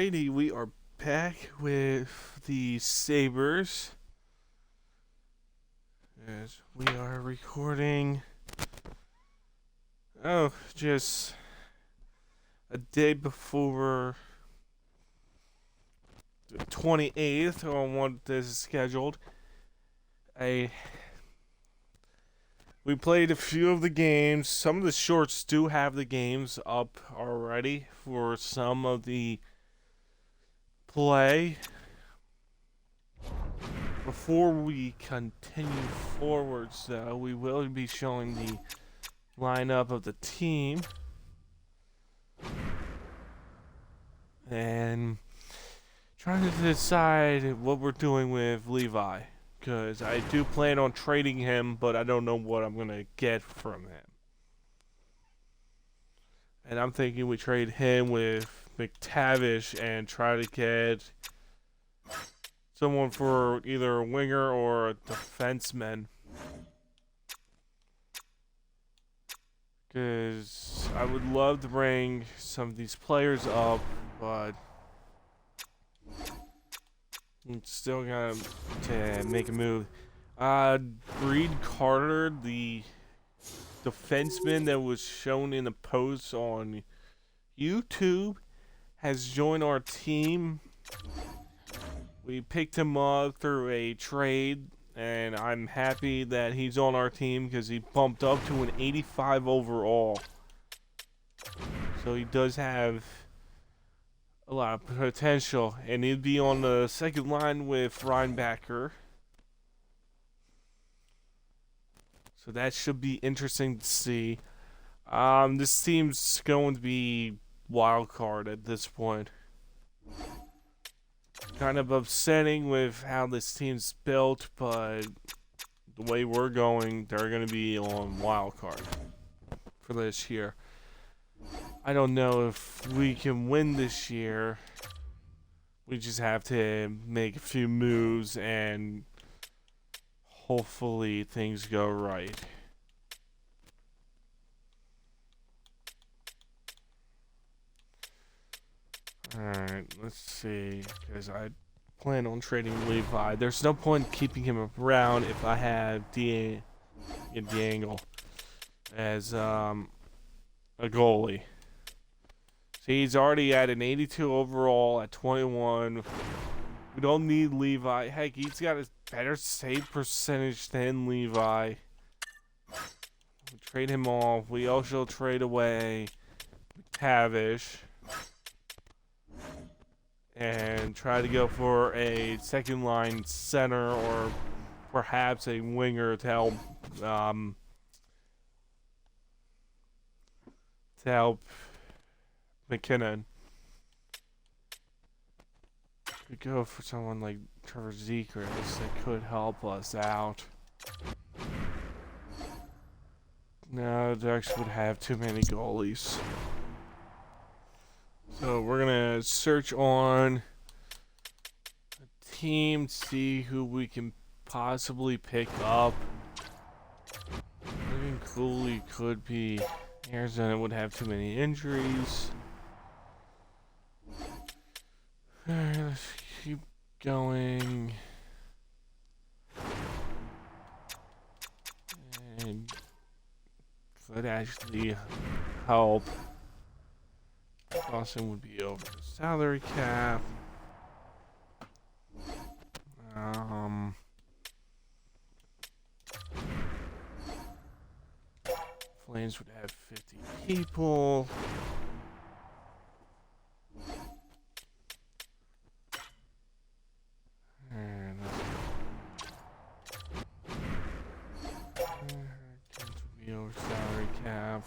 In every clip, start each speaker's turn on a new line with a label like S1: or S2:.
S1: Alrighty, we are back with the Sabres. As we are recording, just a day before the 28th on what this is scheduled. We played a few of the games. Some of the shorts do have the games up already for some of the play. Before we continue forwards, though, we will be showing the lineup of the team. And trying to decide what we're doing with Levi. Because I do plan on trading him, but I don't know what I'm going to get from him. And I'm thinking we trade him with McTavish and try to get someone for either a winger or a defenseman. Because I would love to bring some of these players up, but I'm still got to make a move. Breed Carter, the defenseman that was shown in the post on YouTube, has joined our team. We picked him up through a trade, and I'm happy that he's on our team because he bumped up to an 85 overall. So he does have a lot of potential, and he'd be on the second line with Reinbacher. So that should be interesting to see. This team's going to be wild card at this point. Kind of upsetting with how this team's built, but the way we're going, they're going to be on wild card for this year. I don't know if we can win this year. We just have to make a few moves and hopefully things go right. Alright, let's see, because I plan on trading Levi. There's no point keeping him around if I have D'Angle as a goalie. See, he's already at an 82 overall at 21. We don't need Levi. Heck, he's got a better save percentage than Levi. We trade him off. We also trade away Tavish and try to go for a second line center or perhaps a winger to help McKinnon. We go for someone like Trevor Zegras that could help us out. No, the Ducks would have too many goalies. So we're gonna search on a team, see who we can possibly pick up. I think Cooley could be. Arizona would have too many injuries. Alright, let's keep going. And could actually help. Boston would be over the salary cap. Flames would have 50 people. And Hurricanes would be over salary cap.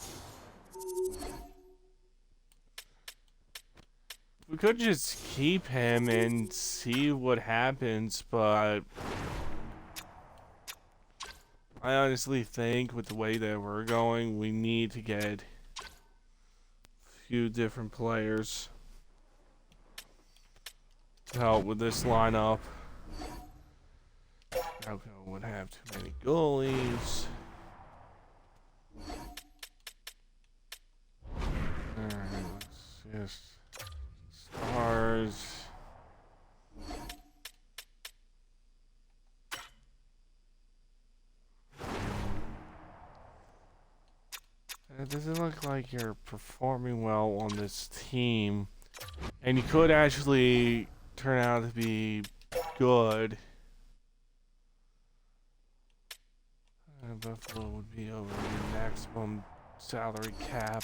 S1: We could just keep him and see what happens, but I honestly think with the way that we're going, we need to get a few different players to help with this lineup. Alco would have too many goalies. Alright, let's just stars. It doesn't look like you're performing well on this team. And you could actually turn out to be good. Buffalo would be over the maximum salary cap.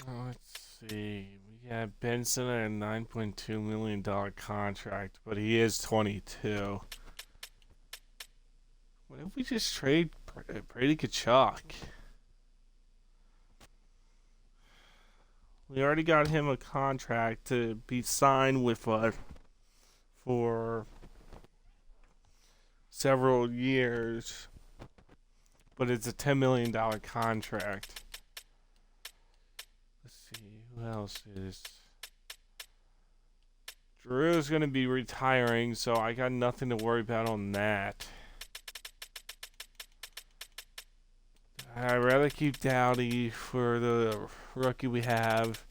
S1: Let's see. We got Benson at a $9.2 million contract, but he is 22. What if we just trade Brady Tkachuk? We already got him a contract to be signed with us for several years, but it's a $10 million contract. Let's see, who else is... Drew's going to be retiring, so I got nothing to worry about on that. I'd rather keep Dowdy for the rookie we have.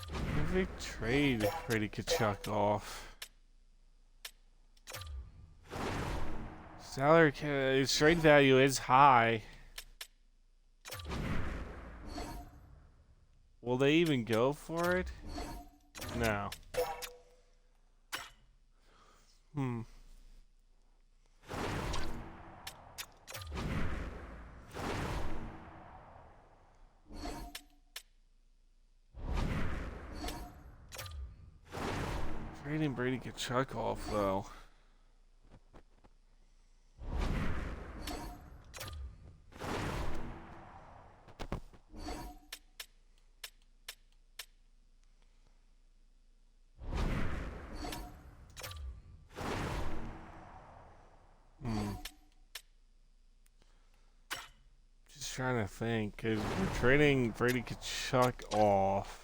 S1: If we trade Brady Tkachuk off. Salary, his trade value is high. Will they even go for it? No. Trading Brady Tkachuk off, though. Just trying to think, because we're trading Brady Tkachuk off.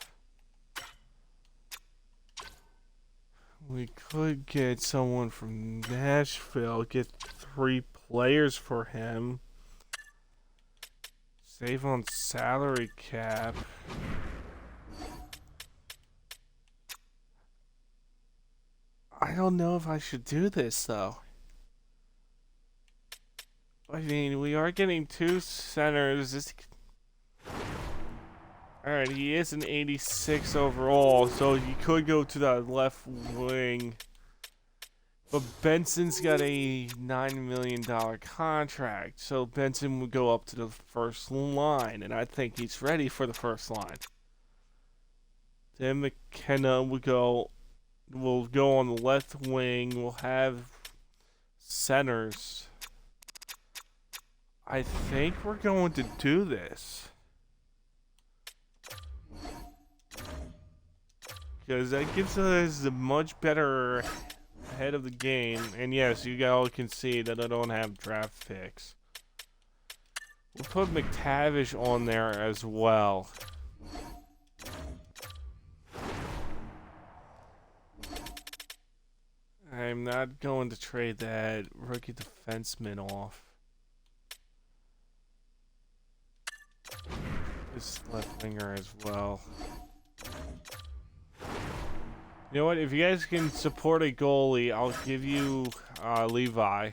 S1: We could get someone from Nashville, get 3 players for him. Save on salary cap. I don't know if I should do this, though. I mean, we are getting 2 centers. Alright, he is an 86 overall, so he could go to the left wing. But Benson's got a $9 million contract, so Benson would go up to the first line, and I think he's ready for the first line. Then McKenna will go on the left wing. We'll have centers. I think we're going to do this. Because that gives us a much better head of the game. And yes, you all can see that I don't have draft picks. We'll put McTavish on there as well. I'm not going to trade that rookie defenseman off. This left winger as well. You know what? If you guys can support a goalie, I'll give you Levi.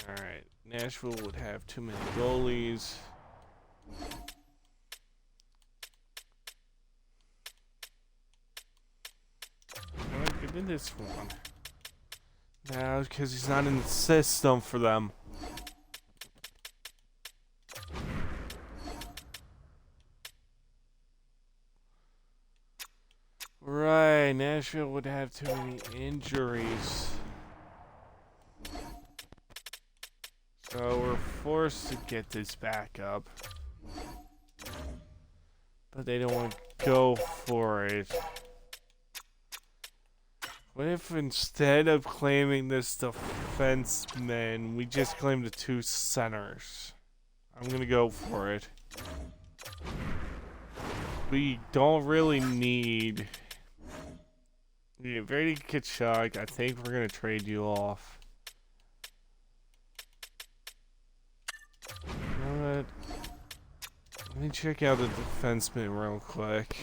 S1: Alright. Nashville would have too many goalies. Give me this one. No, because he's not in the system for them. Right, Nashville would have too many injuries. So we're forced to get this back up. But they don't want to go for it. What if instead of claiming this defenseman, we just claim the 2 centers? I'm gonna go for it. We don't really need... Brady Tkachuk, I think we're gonna trade you off. You know what? Let me check out the defenseman real quick.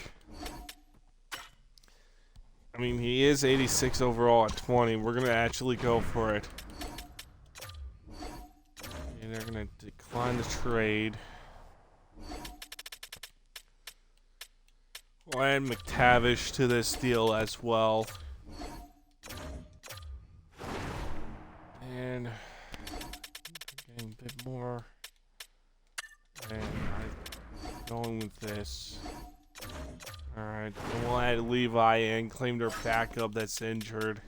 S1: I mean, he is 86 overall at 20. We're going to actually go for it. And they're going to decline the trade. We'll add McTavish to this deal as well. And getting a bit more. And I'm going with this. Alright, and we'll add Levi and claim their backup that's injured.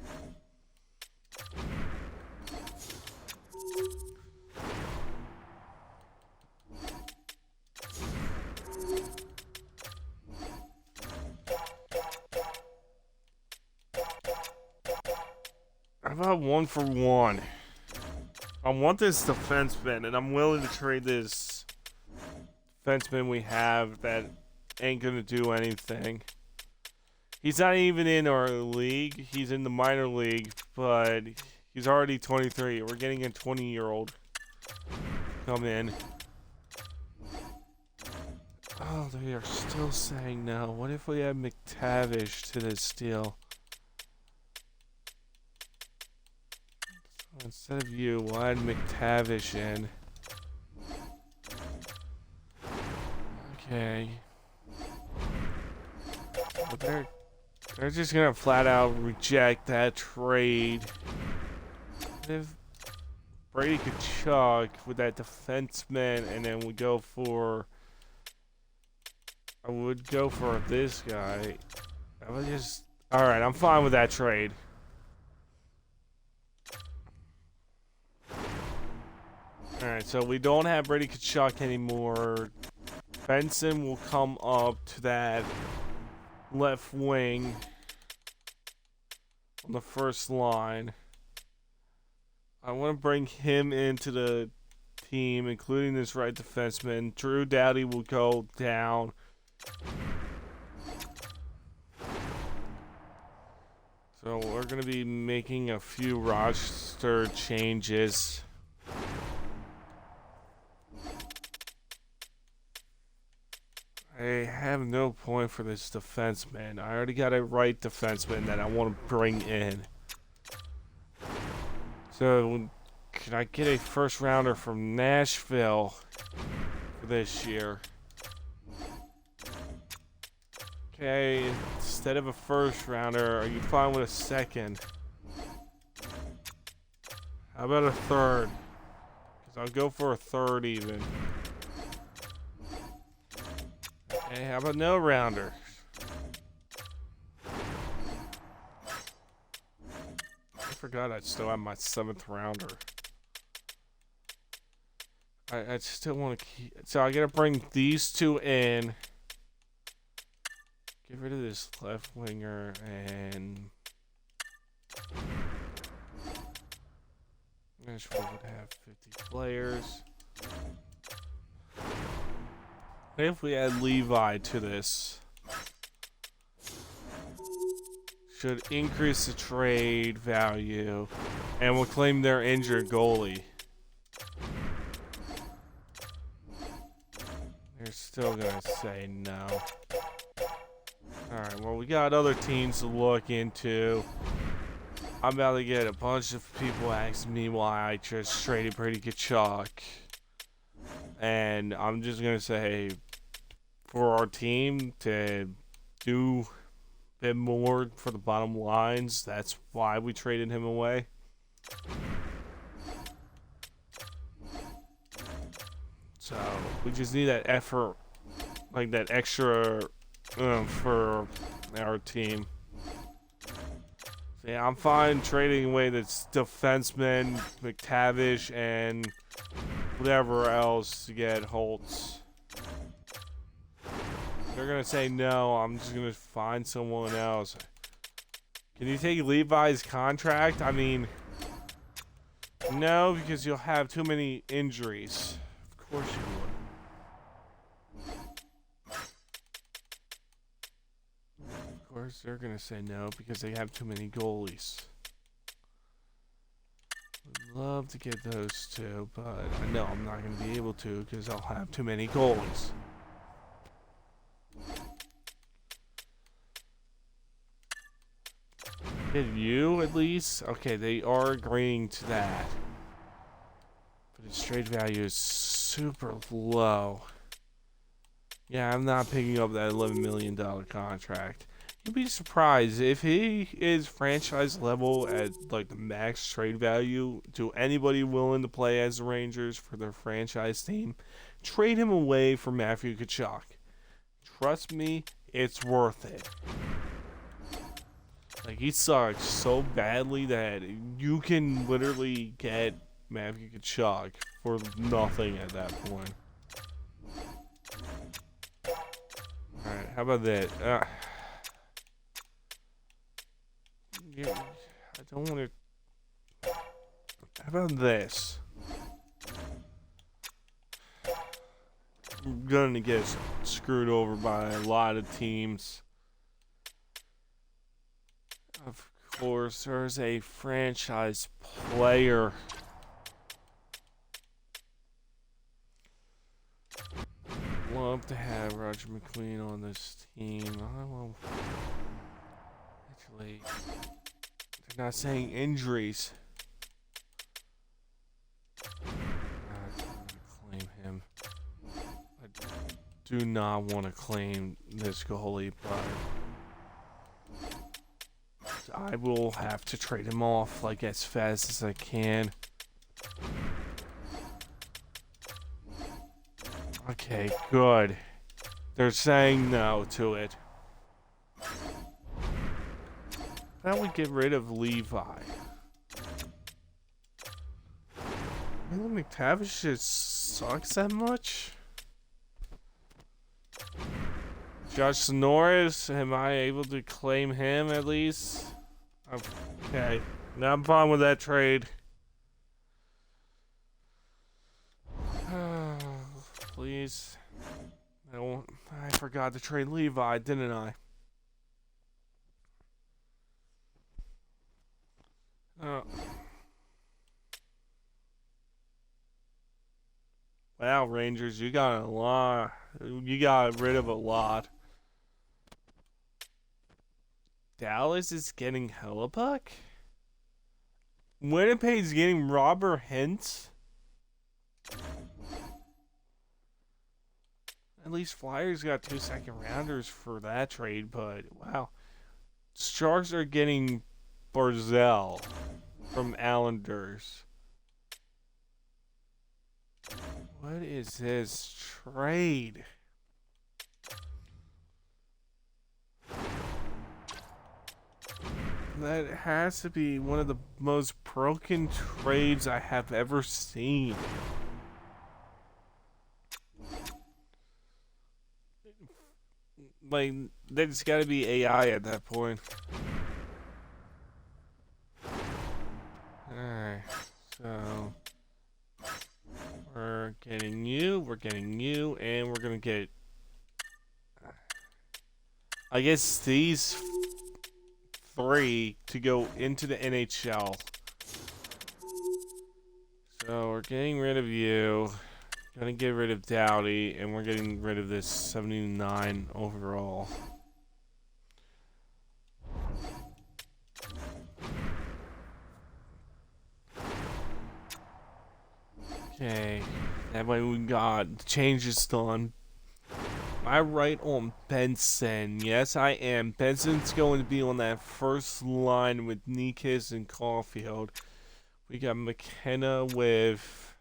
S1: How about 1-for-1? I want this defenseman, and I'm willing to trade this defenseman we have that ain't gonna do anything. He's not even in our league. He's in the minor league, but he's already 23. We're getting a 20-year-old come in. Oh, they are still saying no. What if we add McTavish to this deal? So instead of you, we'll add McTavish in. Okay. But they're just gonna flat out reject that trade. What if Brady Kachuk with that defenseman, and then we go for... I would go for this guy. I would just... Alright, I'm fine with that trade. Alright, so we don't have Brady Kachuk anymore. Benson will come up to that left wing on the first line. I want to bring him into the team, including this right defenseman. Drew Doughty will go down. So we're going to be making a few roster changes. I have no point for this defenseman. I already got a right defenseman that I want to bring in. So, can I get a first rounder from Nashville for this year? Okay, instead of a first rounder, are you fine with a second? How about a third? Because I'll go for a third even. Okay, how about no rounder? I forgot I still have my 7th rounder. I still want to keep... So I gotta bring these two in. Get rid of this left winger and... Nashville would have 50 players. What if we add Levi to this? Should increase the trade value, and we'll claim their injured goalie. They're still gonna say no. Alright, well, we got other teams to look into. I'm about to get a bunch of people asking me why I just traded Brady Kachuk. And I'm just gonna say, for our team to do a bit more for the bottom lines, that's why we traded him away. So we just need that effort, like that extra for our team. So yeah, I'm fine trading away this defenseman, McTavish, and whatever else to get Holtz. They're gonna say no. I'm just gonna find someone else. Can you take Levi's contract? I mean, no, because you'll have too many injuries. Of course you would. Of course they're gonna say no because they have too many goalies. Would love to get those two, but I know I'm not gonna be able to because I'll have too many goalies. get you at least? Okay, they are agreeing to that. But his trade value is super low. Yeah, I'm not picking up that $11 million contract. You'd be surprised if he is franchise level at like the max trade value. To anybody willing to play as the Rangers for their franchise team, trade him away for Matthew Tkachuk. Trust me, it's worth it. Like, he sucks so badly that you can literally get Matthew Tkachuk for nothing at that point. Alright, how about that? Yeah, I don't want to... How about this? I'm gonna get screwed over by a lot of teams. Of course, there's a franchise player. Love to have Roger McQueen on this team. I will. Actually, they're not saying injuries. I'm not going to claim him. I do not want to claim this goalie, but I will have to trade him off like as fast as I can. Okay, good. They're saying no to it. How about we get rid of Levi? Really, McTavish just sucks that much? Josh Norris, am I able to claim him at least? Okay, now I'm fine with that trade. Please. I forgot to trade Levi, didn't I? Wow, Rangers, you got a lot. You got rid of a lot. Dallas is getting Hellebuck? Winnipeg's getting Robert Hintz? At least Flyers got 2 second rounders for that trade, but wow. Sharks are getting Barzell from Islanders. What is this trade? That has to be one of the most broken trades I have ever seen. Like, there's gotta be AI at that point. Alright, so we're getting you, and we're gonna get, I guess, these 3 to go into the NHL. So we're getting rid of you. Gonna get rid of Dowdy, and we're getting rid of this 79 overall. Okay, that way we got the changes done. Am I right on Benson? Yes, I am. Benson's going to be on that first line with Nikis and Caulfield. We got McKenna with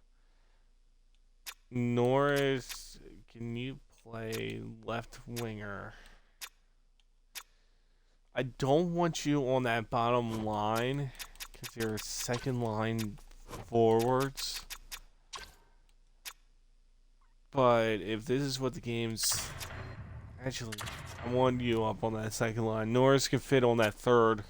S1: Norris. Can you play left winger? I don't want you on that bottom line because you're second line forwards. But if this is what the game's... Actually, I want you up on that second line. Norris can fit on that third.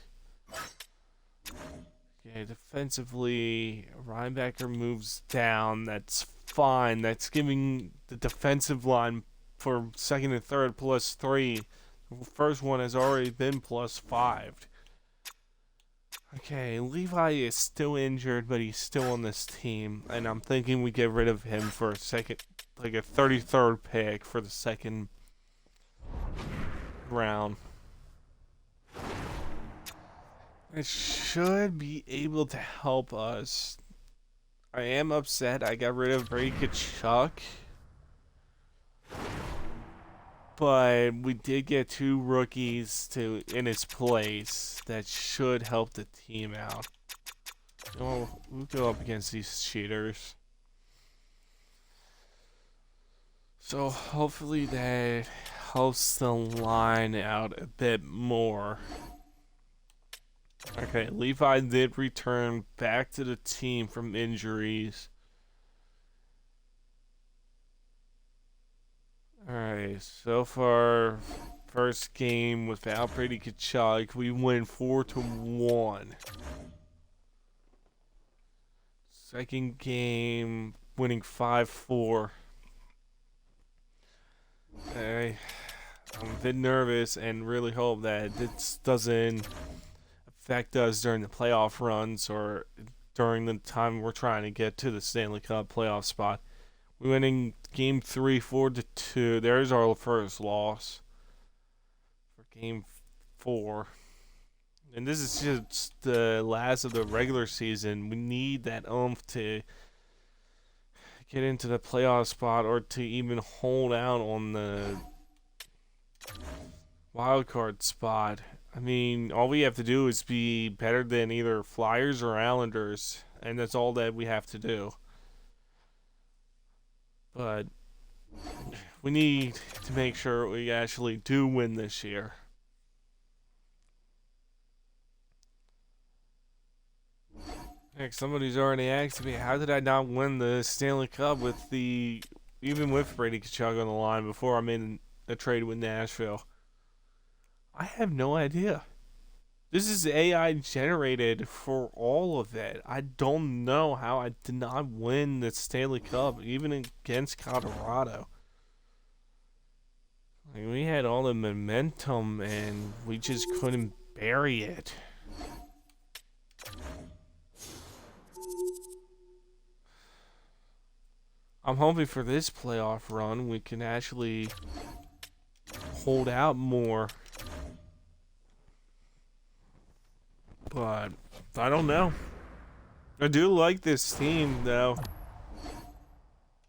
S1: Okay, defensively, Reinbacher moves down. That's fine. That's giving the defensive line for second and third +3. The first one has already been +5. Okay, Levi is still injured, but he's still on this team. And I'm thinking we get rid of him for a second, like a 33rd pick for the second round. It should be able to help us. I am upset I got rid of Brady Kachuk, but we did get 2 rookies in his place that should help the team out. Oh, we'll go up against these cheaters. So hopefully that helps the line out a bit more. Okay, Levi did return back to the team from injuries. Alright, so far, first game without Brady Kachuk, we win 4-1. Second game, winning 5-4. I'm a bit nervous and really hope that this doesn't affect us during the playoff runs or during the time we're trying to get to the Stanley Cup playoff spot. We're winning game 3, 4-2. There's our first loss for game 4. And this is just the last of the regular season. We need that oomph to get into the playoff spot or to even hold out on the wild card spot. I mean, all we have to do is be better than either Flyers or Islanders, and that's all that we have to do. But we need to make sure we actually do win this year. Heck, somebody's already asked me, how did I not win the Stanley Cup even with Brady Kachuk on the line before I made a trade with Nashville? I have no idea. This is AI generated for all of it. I don't know how I did not win the Stanley Cup, even against Colorado. Like, we had all the momentum and we just couldn't bury it. I'm hoping for this playoff run we can actually hold out more. But I don't know. I do like this team though.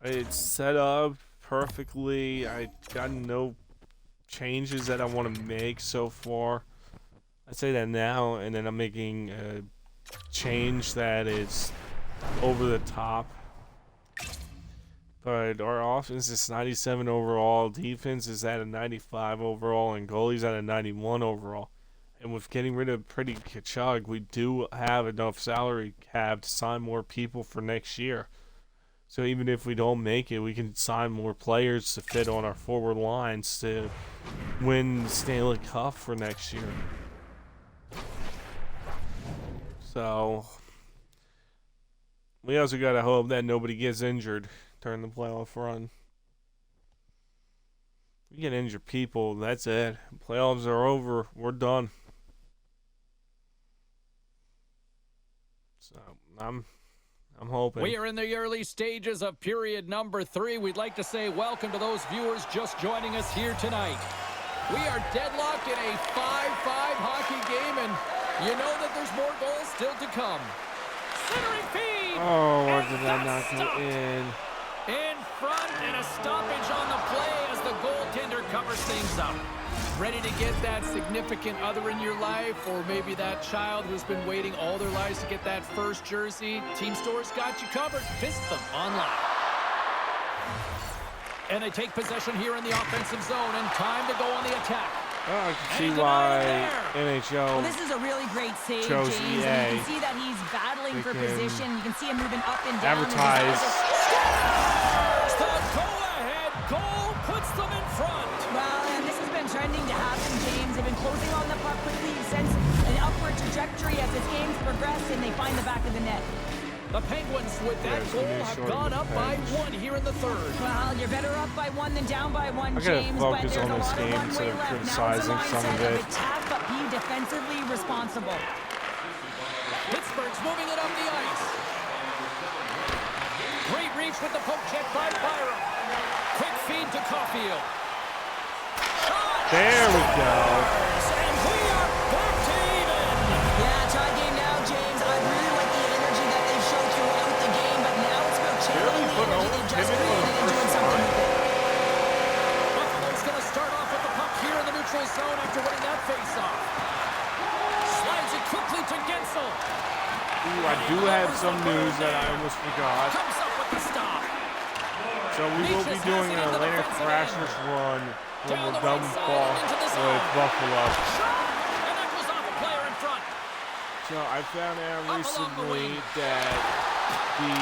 S1: It's set up perfectly. I got no changes that I want to make so far. I say that now, and then I'm making a change that is over the top. But our offense is 97 overall, defense is at a 95 overall, and goalies at a 91 overall. And with getting rid of Brady Kachuk, we do have enough salary cap to sign more people for next year. So even if we don't make it, we can sign more players to fit on our forward lines to win the Stanley Cup for next year. So we also got to hope that nobody gets injured during the playoff run. We get injured people, that's it. Playoffs are over. We're done. So I'm hoping.
S2: We are in the early stages of period number 3. We'd like to say welcome to those viewers just joining us here tonight. We are deadlocked in a 5-5 hockey game, and you know that there's more goals still to come. Centering feed.
S1: Oh, why did that not go in?
S2: In front, and a stoppage on the play as the goaltender covers things up. Ready to get that significant other in your life, or maybe that child who's been waiting all their lives to get that first jersey? Team Store's got you covered. Visit them online. And they take possession here in the offensive zone, and time to go on the attack.
S1: Oh, I can see why NHL.
S3: Well, this is a really great save,
S1: chose
S3: James.
S1: EA.
S3: And you can see that he's battling for position. You can see him moving up and down.
S1: Advertise.
S2: The go-ahead goal puts them in front.
S3: Well, and this has been trending to happen, James. They've been closing on the puck quickly since an upward trajectory as this game's progressed, and they find the back of the net.
S2: The Penguins, with that goal, have gone up by 1 here in the third.
S3: Well, you're better up by 1 than down by 1,
S1: I gotta
S3: James. But
S1: focus
S3: there's
S1: on
S3: a
S1: this
S3: lot of
S1: game
S3: runway
S1: instead of
S3: left.
S1: criticizing
S3: Now it's a
S1: some of
S3: mindset
S1: it.
S3: of attack, but be defensively responsible.
S2: Pittsburgh's moving it up the ice. Great reach with the poke check by Byram. Quick feed to Caulfield.
S1: There we go.
S2: And we are back to even.
S3: Yeah, has
S1: pivot for
S3: created
S1: the
S3: and
S1: first
S3: doing something
S1: time.
S3: with it.
S2: Buffalo's going to start off with the puck here in the neutral zone after winning that faceoff. Slides it quickly to Gensel.
S1: Ooh, I do have some news that I almost forgot.
S2: Comes up with the stop.
S1: So we will be doing an Atlanta Thrashers run when we're done with Buffalo.
S2: And that goes off a player in front.
S1: So I found out recently that the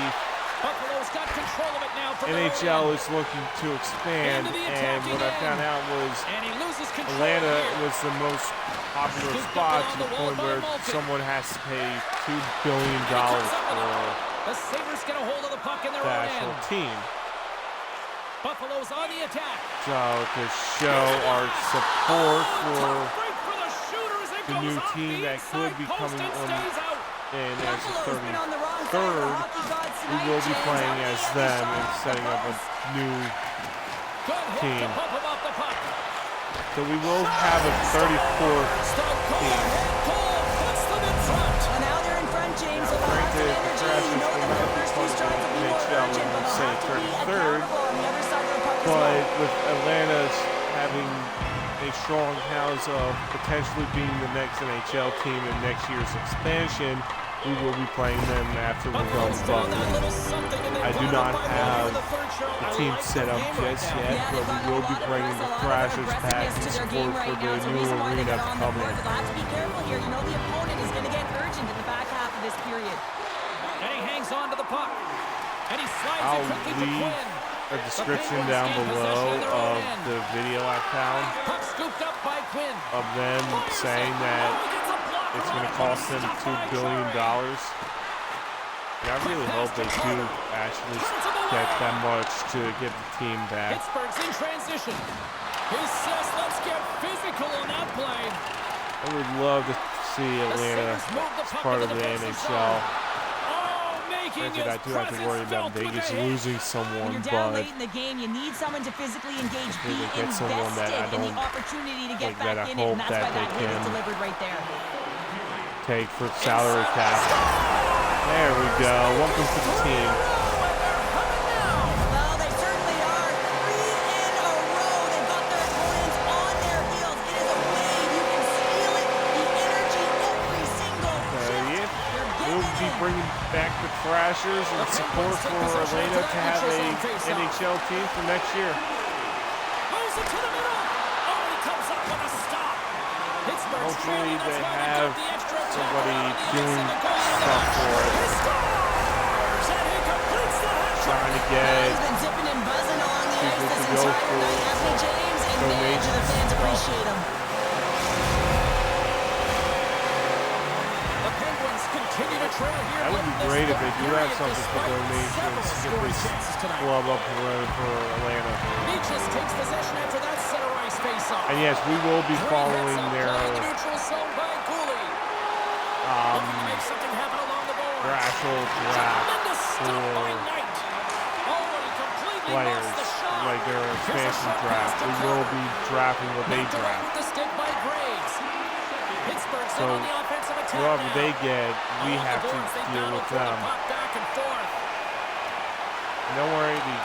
S2: Buffalo's got control of it now for
S1: NHL is looking to expand, and what I found out was
S2: And he loses control
S1: Atlanta
S2: here.
S1: was the most popular spot to the point where someone has to pay $2 billion for
S2: The Sabres get a hold of the puck in their
S1: the
S2: own
S1: actual
S2: end.
S1: team.
S2: Buffalo's on the attack.
S1: So to show our support for
S2: Break for the shooter as it
S1: the
S2: goes
S1: new
S2: off
S1: team
S2: the
S1: that could
S2: inside
S1: be
S2: post
S1: coming
S2: and
S1: on
S2: stays out.
S1: and as the
S3: Buffalo's been on the wrong side of the
S1: 33rd,
S3: hockey gods
S1: we
S3: tonight,
S1: will be
S3: James.
S1: playing
S3: Every
S1: as
S3: shot
S1: them and
S3: off the
S1: setting up a
S3: post.
S1: new
S2: Good hit
S1: team.
S2: to pump him off the puck.
S1: So we will have a 34th team.
S2: Cole puts them in front.
S3: And now they're in front, James. So the lots of
S1: Granted, the
S3: energy.
S1: Thrashers
S3: You know
S1: will
S3: that
S1: not
S3: their
S1: be
S3: first
S1: part
S3: few
S1: of
S3: strides will be
S1: the
S3: more
S1: NHL
S3: urgent,
S1: when
S3: but
S1: we
S3: they'll
S1: say
S3: have to be
S1: 33rd.
S3: accountable on the other side of the puck as
S1: But
S3: well.
S1: with Atlanta's having a strong house of potentially being the next NHL team in next year's expansion, we will be playing them after we're done with Buffalo. I do not have the team set up just yet, but we will be bringing the Thrashers back in support for the new arena to come in.
S3: They'll have to be careful here. You know the opponent is going to get urgent in the back half of this period.
S2: And he hangs on to the puck. And he slides
S1: I'll
S2: it quickly to
S1: leave
S2: Quinn.
S1: a description down below of the video I found
S2: Puck scooped up by Quinn.
S1: of them saying that it's going to cost them $2 billion. And I really hope they do actually get that much to get the team back.
S2: Pittsburgh's in transition. He says, let's get physical on that play.
S1: I would love to see Atlanta as part of the NHL.
S2: Oh, making
S1: Granted, I
S2: his
S1: do have to worry
S2: presence
S1: about
S2: felt with
S1: Vegas
S2: a hit.
S1: losing
S3: When
S1: someone,
S3: you're down
S1: but
S3: late in the game, you need someone to physically engage, be
S1: they get someone that I
S3: invested in the
S1: don't
S3: opportunity to get
S1: like that
S3: back
S1: I
S3: in it,
S1: hope
S3: and that's
S1: that
S3: why that
S1: they
S3: hit is
S1: can
S3: delivered right there.
S1: take for salary cap. There we go. Welcome to the team.
S3: Well, they certainly are. 3 in a row. They've got their opponents on their heels. It is a wave. You can feel it. The energy every single shift. They're
S1: We'll
S3: giving
S1: be
S3: in.
S1: bringing back the Thrashers and support for Atlanta to have a NHL team for next year.
S2: Moves it to the middle. Oh, he comes up with a stop. Pittsburgh's
S1: Hopefully
S2: trailing.
S1: they
S2: That's why
S1: have
S2: got the extra
S1: somebody
S2: attack on the
S1: doing
S2: ice in the goal.
S1: stuff for it.
S2: He scores! And he completes the hat trick.
S1: Trying to
S3: He's
S1: get
S3: been zipping and buzzing along the ice
S1: people
S3: this
S1: to go
S3: entire
S1: for
S3: night, hasn't he, James? And man, do the
S1: donations
S3: fans
S1: and stuff.
S3: appreciate him.
S2: The Penguins continue to trail here.
S1: That would be
S2: late in this
S1: great if
S2: third
S1: they do have
S2: period,
S1: something for
S2: despite
S1: donations
S2: several
S1: to get
S2: scoring
S1: this
S2: chances tonight.
S1: club up and running for Atlanta.
S2: Beaches takes possession after that center ice face-off.
S1: And yes, we will be
S2: Three
S1: following
S2: hits on
S1: their
S2: play in the neutral zone by Cooley. Looking to make something happen along the boards.
S1: actual draft
S2: Tremendous stop by
S1: for
S2: Knight. Oh, and he completely
S1: players,
S2: lost the shot.
S1: like their
S2: Here's a
S1: expansion
S2: shot
S1: draft.
S2: pass to
S1: We will
S2: Carter.
S1: be drafting what they
S2: Knocked away
S1: draft.
S2: with the stick by Graves. Pittsburgh's in
S1: So,
S2: on the offensive attack
S1: whoever
S2: now.
S1: they get, we
S2: Along
S1: have
S2: the
S1: to
S2: boards, they
S1: deal
S2: battle
S1: with
S2: for the
S1: them.
S2: puck back and forth.
S1: Don't worry, the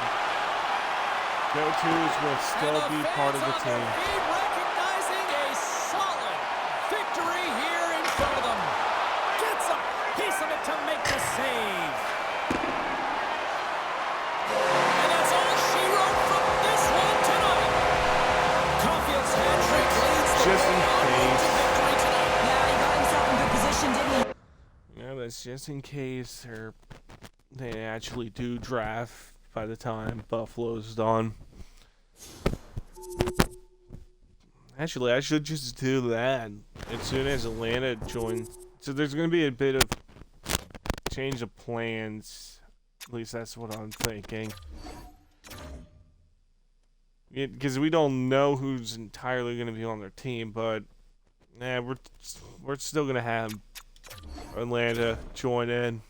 S1: go-tos will
S2: And
S1: still be part of the
S2: fans on their
S1: team.
S2: feet recognizing a solid victory here in front of them. Gets a piece of it to make the save. And that's all she wrote from this one tonight. Caulfield's hat trick leads the
S1: Just in
S2: way on
S1: case.
S2: to victory tonight.
S3: Yeah, he got himself in good position, didn't he?
S1: Yeah, that's just in case they actually do draft by the time Buffalo's done. Actually, I should just do that as soon as Atlanta joins. So there's going to be a bit of change of plans. At least that's what I'm thinking. Because we don't know who's entirely going to be on their team, but we're still going to have Atlanta join in.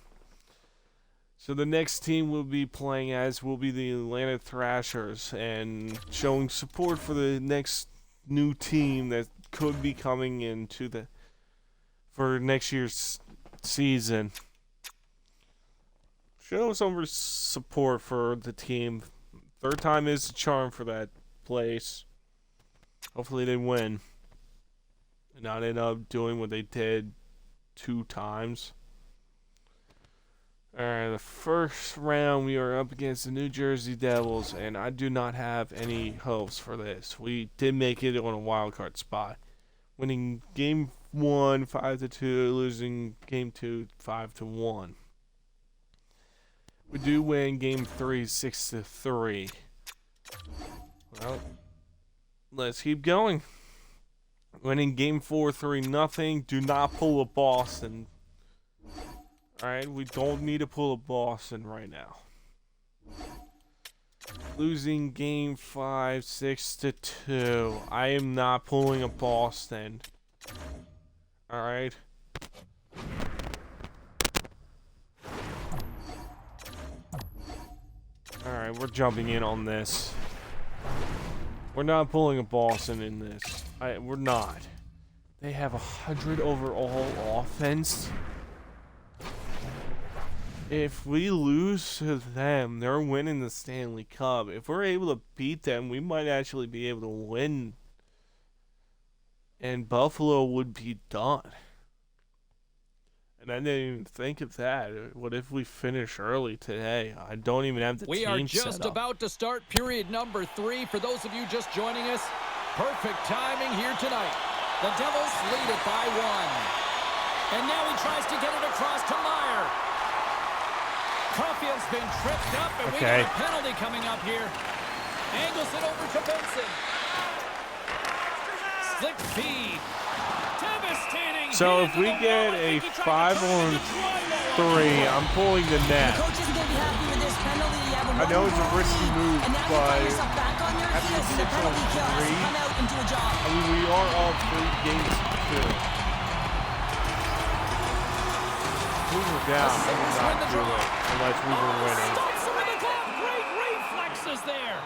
S1: So the next team we'll be playing as will be the Atlanta Thrashers, and showing support for the next new team that could be coming into for next year's season. show some support for the team. Third time is the charm for that place. Hopefully they win. And not end up doing what they did 2 times. Alright, the first round we are up against the New Jersey Devils, and I do not have any hopes for this. We did make it on a wild card spot. Winning game 1 5-2, losing game 2 5-1. We do win game 3 6-3. Well, let's keep going. Winning game 4 3-0. Do not pull a Boston. Alright, we don't need to pull a Boston right now. Losing game 5 6-2. I am not pulling a Boston. Alright. Alright, we're jumping in on this. We're not pulling a Boston in this. We're not. They have 100 overall offense. If we lose to them, they're winning the Stanley Cup. If we're able to beat them, we might actually be able to win. And Buffalo would be done. And I didn't even think of that. What if we finish early today? I don't even have the team set up.
S2: We are just about to start period number 3. For those of you just joining us, perfect timing here tonight. The Devils lead it by 1. And now he tries to get it across to Meyer. Caulfield's been tripped up, and we got a penalty coming up here. Angles it over to Benson. Slick feed. Devastating.
S1: So if we get a 5-on-3, I'm pulling the net.
S3: The coach isn't going to be happy with this penalty. You have a
S1: I know it's a risky move,
S3: and now you
S1: but
S3: find yourself back on your
S1: after
S3: heels. The penalty kill has to come out and do a job.
S1: I mean, we are all 3 games to 2. We were down, I would not do it unless we were winning.
S2: Stops him with the glove. Great reflexes there.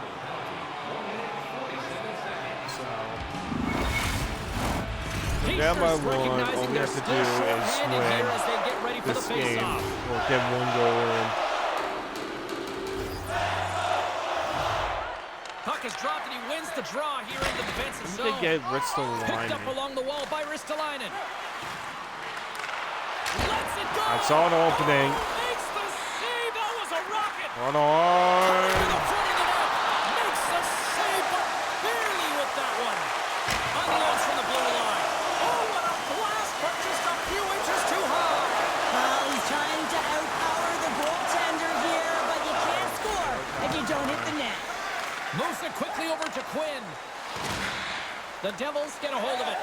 S1: So down by 1, all we have to do is win this game. We'll get 1 goal in.
S2: Puck is dropped and he wins the draw here in the defensive zone.
S1: We could get Ristolainen.
S2: Picked up along the wall by Ristolainen. Lets it go.
S1: I saw an opening.
S2: Makes the save. That was a rocket.
S1: Run on.
S2: To the front of the net. Makes the save, but barely with that one. Unloads from the blue line. Oh, what a blast, but just a few inches too high.
S3: Well, he's trying to outpower the goaltender here, but you can't score if you don't hit the net.
S2: Moves it quickly over to Quinn. The Devils get a hold of it.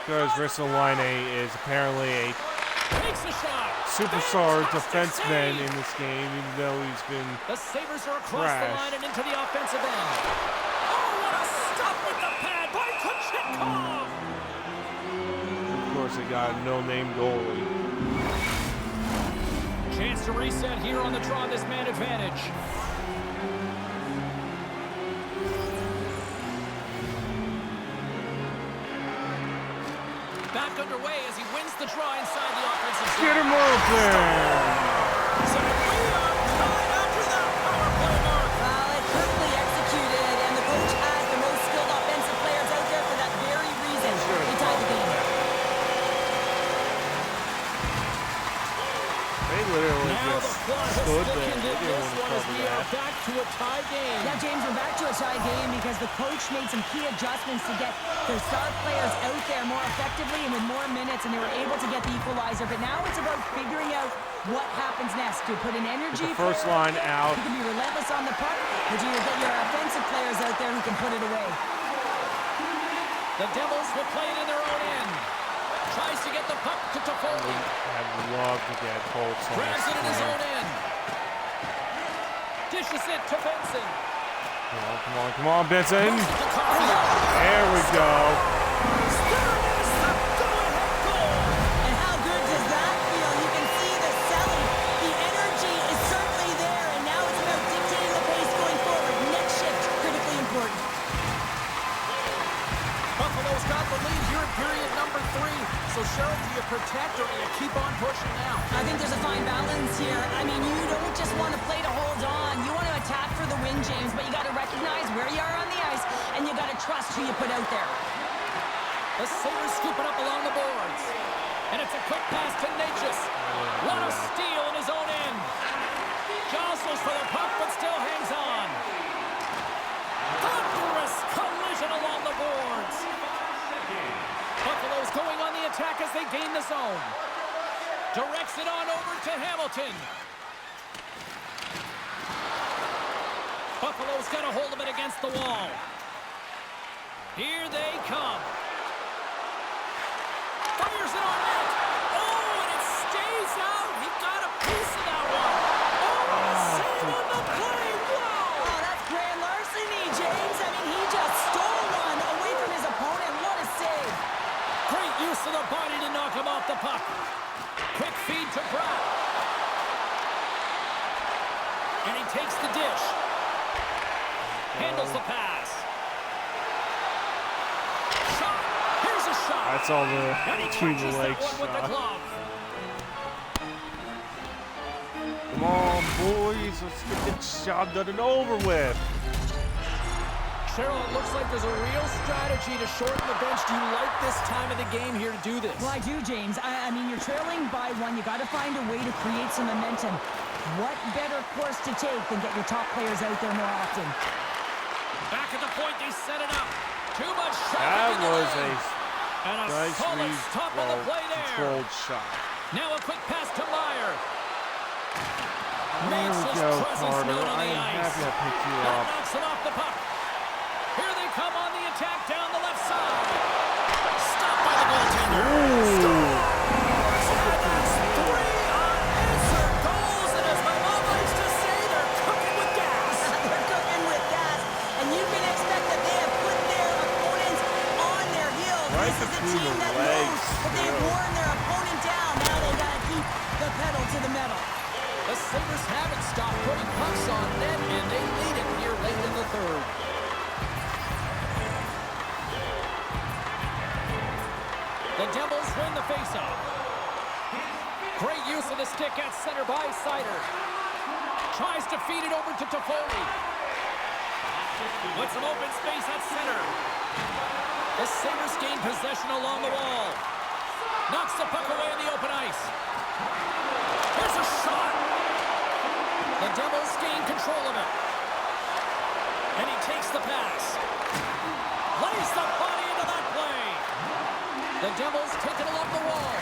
S1: Because Ristolainen is apparently a
S2: Takes a shot.
S1: superstar defenseman in this game, even though he's been
S2: The Sabres are across
S1: trash.
S2: the line and into the offensive end. Oh, what a stop with the pad by Kuchetkov.
S1: Of course, they got a no-name goalie.
S2: Chance to reset here on the draw, this man advantage. Back underway as he wins the draw inside the offensive zone.
S1: Get him open!
S2: So we are tied after that power play mark.
S3: Well, it perfectly executed, and the coach had the most skilled offensive players out there for that very reason. He tied the game.
S1: They literally
S2: Now the
S1: just
S2: plot has
S1: stood there.
S2: thickened
S1: They
S2: in
S1: didn't
S2: this
S1: want to
S2: one as
S1: cover
S2: we are
S1: that.
S2: back to a tie game.
S3: Yeah, James, we're back to a tie game because the coach made some key adjustments to get their star players out there more effectively and with more minutes, and they were able to get the equalizer. But now it's about figuring out what happens next. Do you put an energy
S1: The first
S3: player
S1: line out.
S3: who can be relentless on the puck, or do you get your offensive players out there who can put it away?
S2: The Devils will play it in their own end. Tries to get the puck to Toffoli.
S1: I'd love to get Holtz on
S2: Grabs
S1: this
S2: it in his
S1: team.
S2: own end. Dishes it to Benson.
S1: Come on, Benson.
S2: Moves it to Caulfield.
S1: There we go.
S2: There it is, the go-ahead goal.
S3: And how good does that feel? You can see the selling. The energy is certainly there, and now it's about dictating the pace going forward. Next shift, critically important.
S2: Buffalo's got the lead here in period number 3. So, Cheryl, do you protect, or do you keep on pushing now?
S3: I think there's a fine balance here. I mean, you don't just want to play to hold on. You want to attack for the win, James, but you got to recognize where you are on the ice, and you got to trust who you put out there.
S2: The Sabres scoop it up along the boards. And it's a quick pass to Natchez. What a steal in his own end. Jostles for the puck, but still hangs on. Thunderous collision along the boards. Buffalo's going on the attack as they gain the zone. Directs it on over to Hamilton. Buffalo's got a hold of it against the wall. Here they come. Fires it on net. Oh, and it stays out. He got a piece of that one. Oh, save on the play. Wow.
S3: Oh, that's grand larceny, James. I mean, he just stole one away from his opponent. What a save.
S2: Great use of the body to knock him off the puck. Quick feed to Pratt. And he takes the dish. Handles the pass. Shot. Here's a shot.
S1: That's all the
S2: And he
S1: between
S2: catches
S1: the
S2: that
S1: legs
S2: one with the
S1: shot.
S2: glove.
S1: Come on, boys. Let's get this job done and over with.
S2: Cheryl, it looks like there's a real strategy to shorten the bench. Do you like this time of the game here to do this?
S3: Well, I do, James. I mean, you're trailing by one. You got to find a way to create some momentum. What better course to take than get your top players out there more often?
S2: Back at the point, they set it up. Too much shot.
S1: That was a
S2: And a
S1: nice
S2: solid stop on the play there.
S1: controlled shot.
S2: Now a quick pass to Meyer.
S1: There
S2: Makes
S1: we
S2: his
S1: go,
S2: presence
S1: Carter.
S2: known on
S1: I
S2: the
S1: am
S2: ice.
S1: happy I picked you
S2: That
S1: up.
S2: knocks it off the puck. Here they come on the attack down the left side. Stopped by the goaltender.
S1: Ooh.
S2: And that's 3 unanswered goals. And as my mom likes to say, they're cooking with gas.
S3: They're cooking with gas, and you can expect that they have put their opponents on their heels.
S1: Right
S3: This is a
S1: between
S3: team
S1: the
S3: that
S1: legs,
S3: knows that they've
S1: too.
S3: worn their opponent down. Now they got to keep the pedal to the metal.
S2: The Sabres haven't stopped putting pucks on net, and they lead it here late in the third. The Devils win the faceoff. Great use of the stick at center by Sider. Tries to feed it over to Toffoli. With some open space at center. The Sabres gain possession along the wall. Knocks the puck away in the open ice. Here's a shot. The Devils gain control of it. And he takes the pass. Lays the body into that play. The Devils take it along the wall.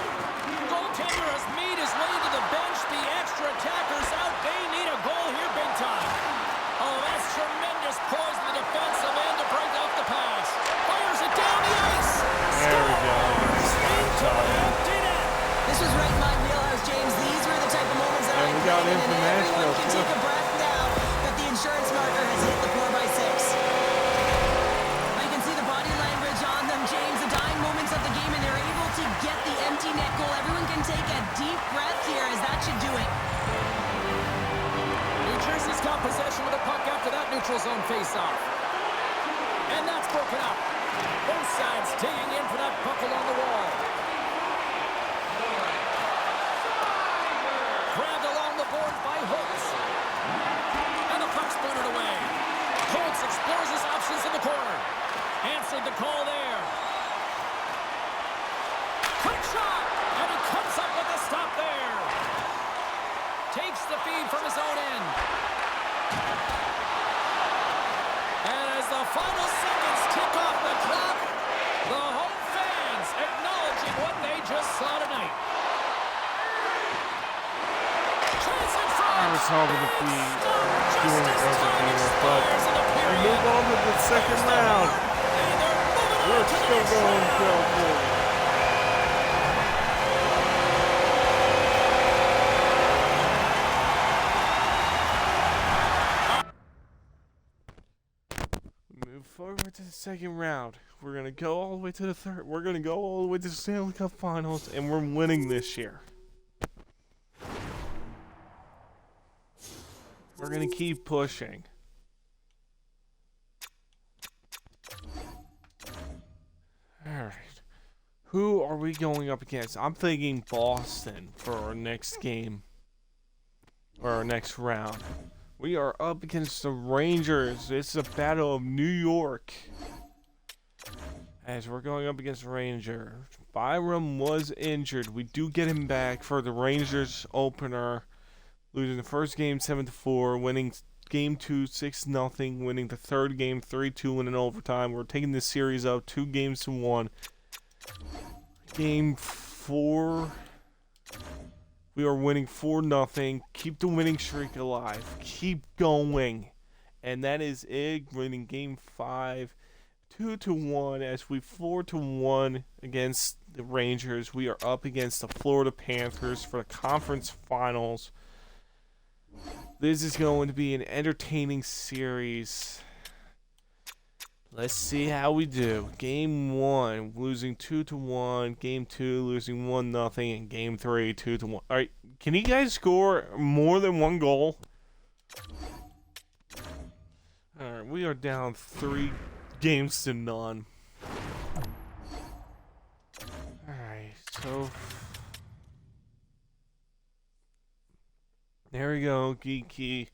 S2: Goaltender has made his way to the bench. The extra attackers out. They need a goal here big time. Oh, that's tremendous poise in the defensive end to break off the pass. Fires it down the ice.
S1: There we go.
S2: Into the empty net.
S3: This was right in my wheelhouse, James. These were the type of moments that
S1: And
S3: I
S1: we got
S3: played
S1: in
S3: in,
S1: from
S3: and everyone
S1: Nashville,
S3: can
S1: too.
S3: take a breath now that the insurance marker has hit the 4x6. You can see the body language on them, James. The dying moments of the game, and they're able to get the empty net goal. Everyone can take a deep breath here, as that should do it.
S2: New Jersey's got possession of the puck after that neutral zone faceoff. And that's broken up. Both sides digging in for that puck along the wall. Grabbed along the board by Holtz. And the puck's splintered away. Holtz explores his options in the corner. Answered the call there. Quick shot! And he comes up with a stop there. Takes the feed from his own end. And as the final seconds tick off the clock, the home fans acknowledging what they just saw tonight. Chance in front.
S1: I was hoping to be doing it as a winner, but we move on to the second round. We're still going 12-4. Move forward to the second round. We're gonna go all the way to the third. We're gonna go all the way to the Stanley Cup Finals, and we're winning this year. We're gonna keep pushing. All right. Who are we going up against? I'm thinking Boston for our next game. Or our next round. We are up against the Rangers. It's a battle of New York. As we're going up against Ranger. Byram was injured. We do get him back for the Rangers opener. Losing the first game 7-4. Winning game 2 6-0. Winning the third game 3-2 in overtime. We're taking this series up 2-1. Game 4, we are winning 4-0. Keep the winning streak alive. Keep going. And that is it. Winning game 5, 2-1. As we 4-1 against the Rangers. We are up against the Florida Panthers for the conference finals. This is going to be an entertaining series. Let's see how we do. Game 1, losing 2-1. Game 2, losing 1-0. And game 3, 2-1. All right, can you guys score more than one goal? All right, we are down 3-0. All right, so there we go, Geeky.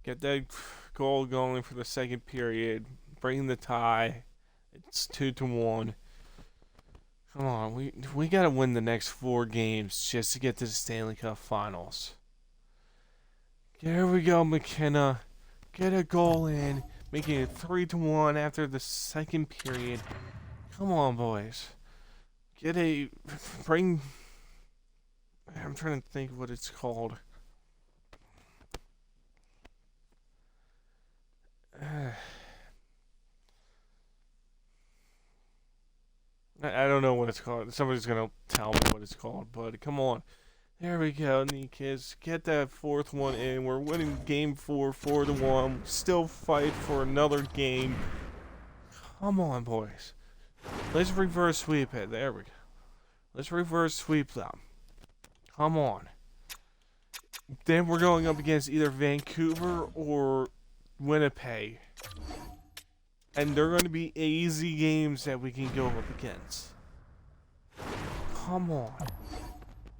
S1: Get that goal going for the second period. Bring the tie. It's 2-1. Come on, we gotta win the next 4 games just to get to the Stanley Cup Finals. There we go, McKenna. Get a goal in, making it 3-1 after the second period. Come on, boys. Bring. I'm trying to think what it's called. I don't know what it's called. Somebody's gonna tell me what it's called, but come on. There we go, kids. Get that 4th one in. We're winning game 4, 4-1. Still fight for another game. Come on, boys. Let's reverse sweep it. There we go. Let's reverse sweep them. Come on. Then we're going up against either Vancouver or Winnipeg. And they're going to be easy games that we can go up against. Come on.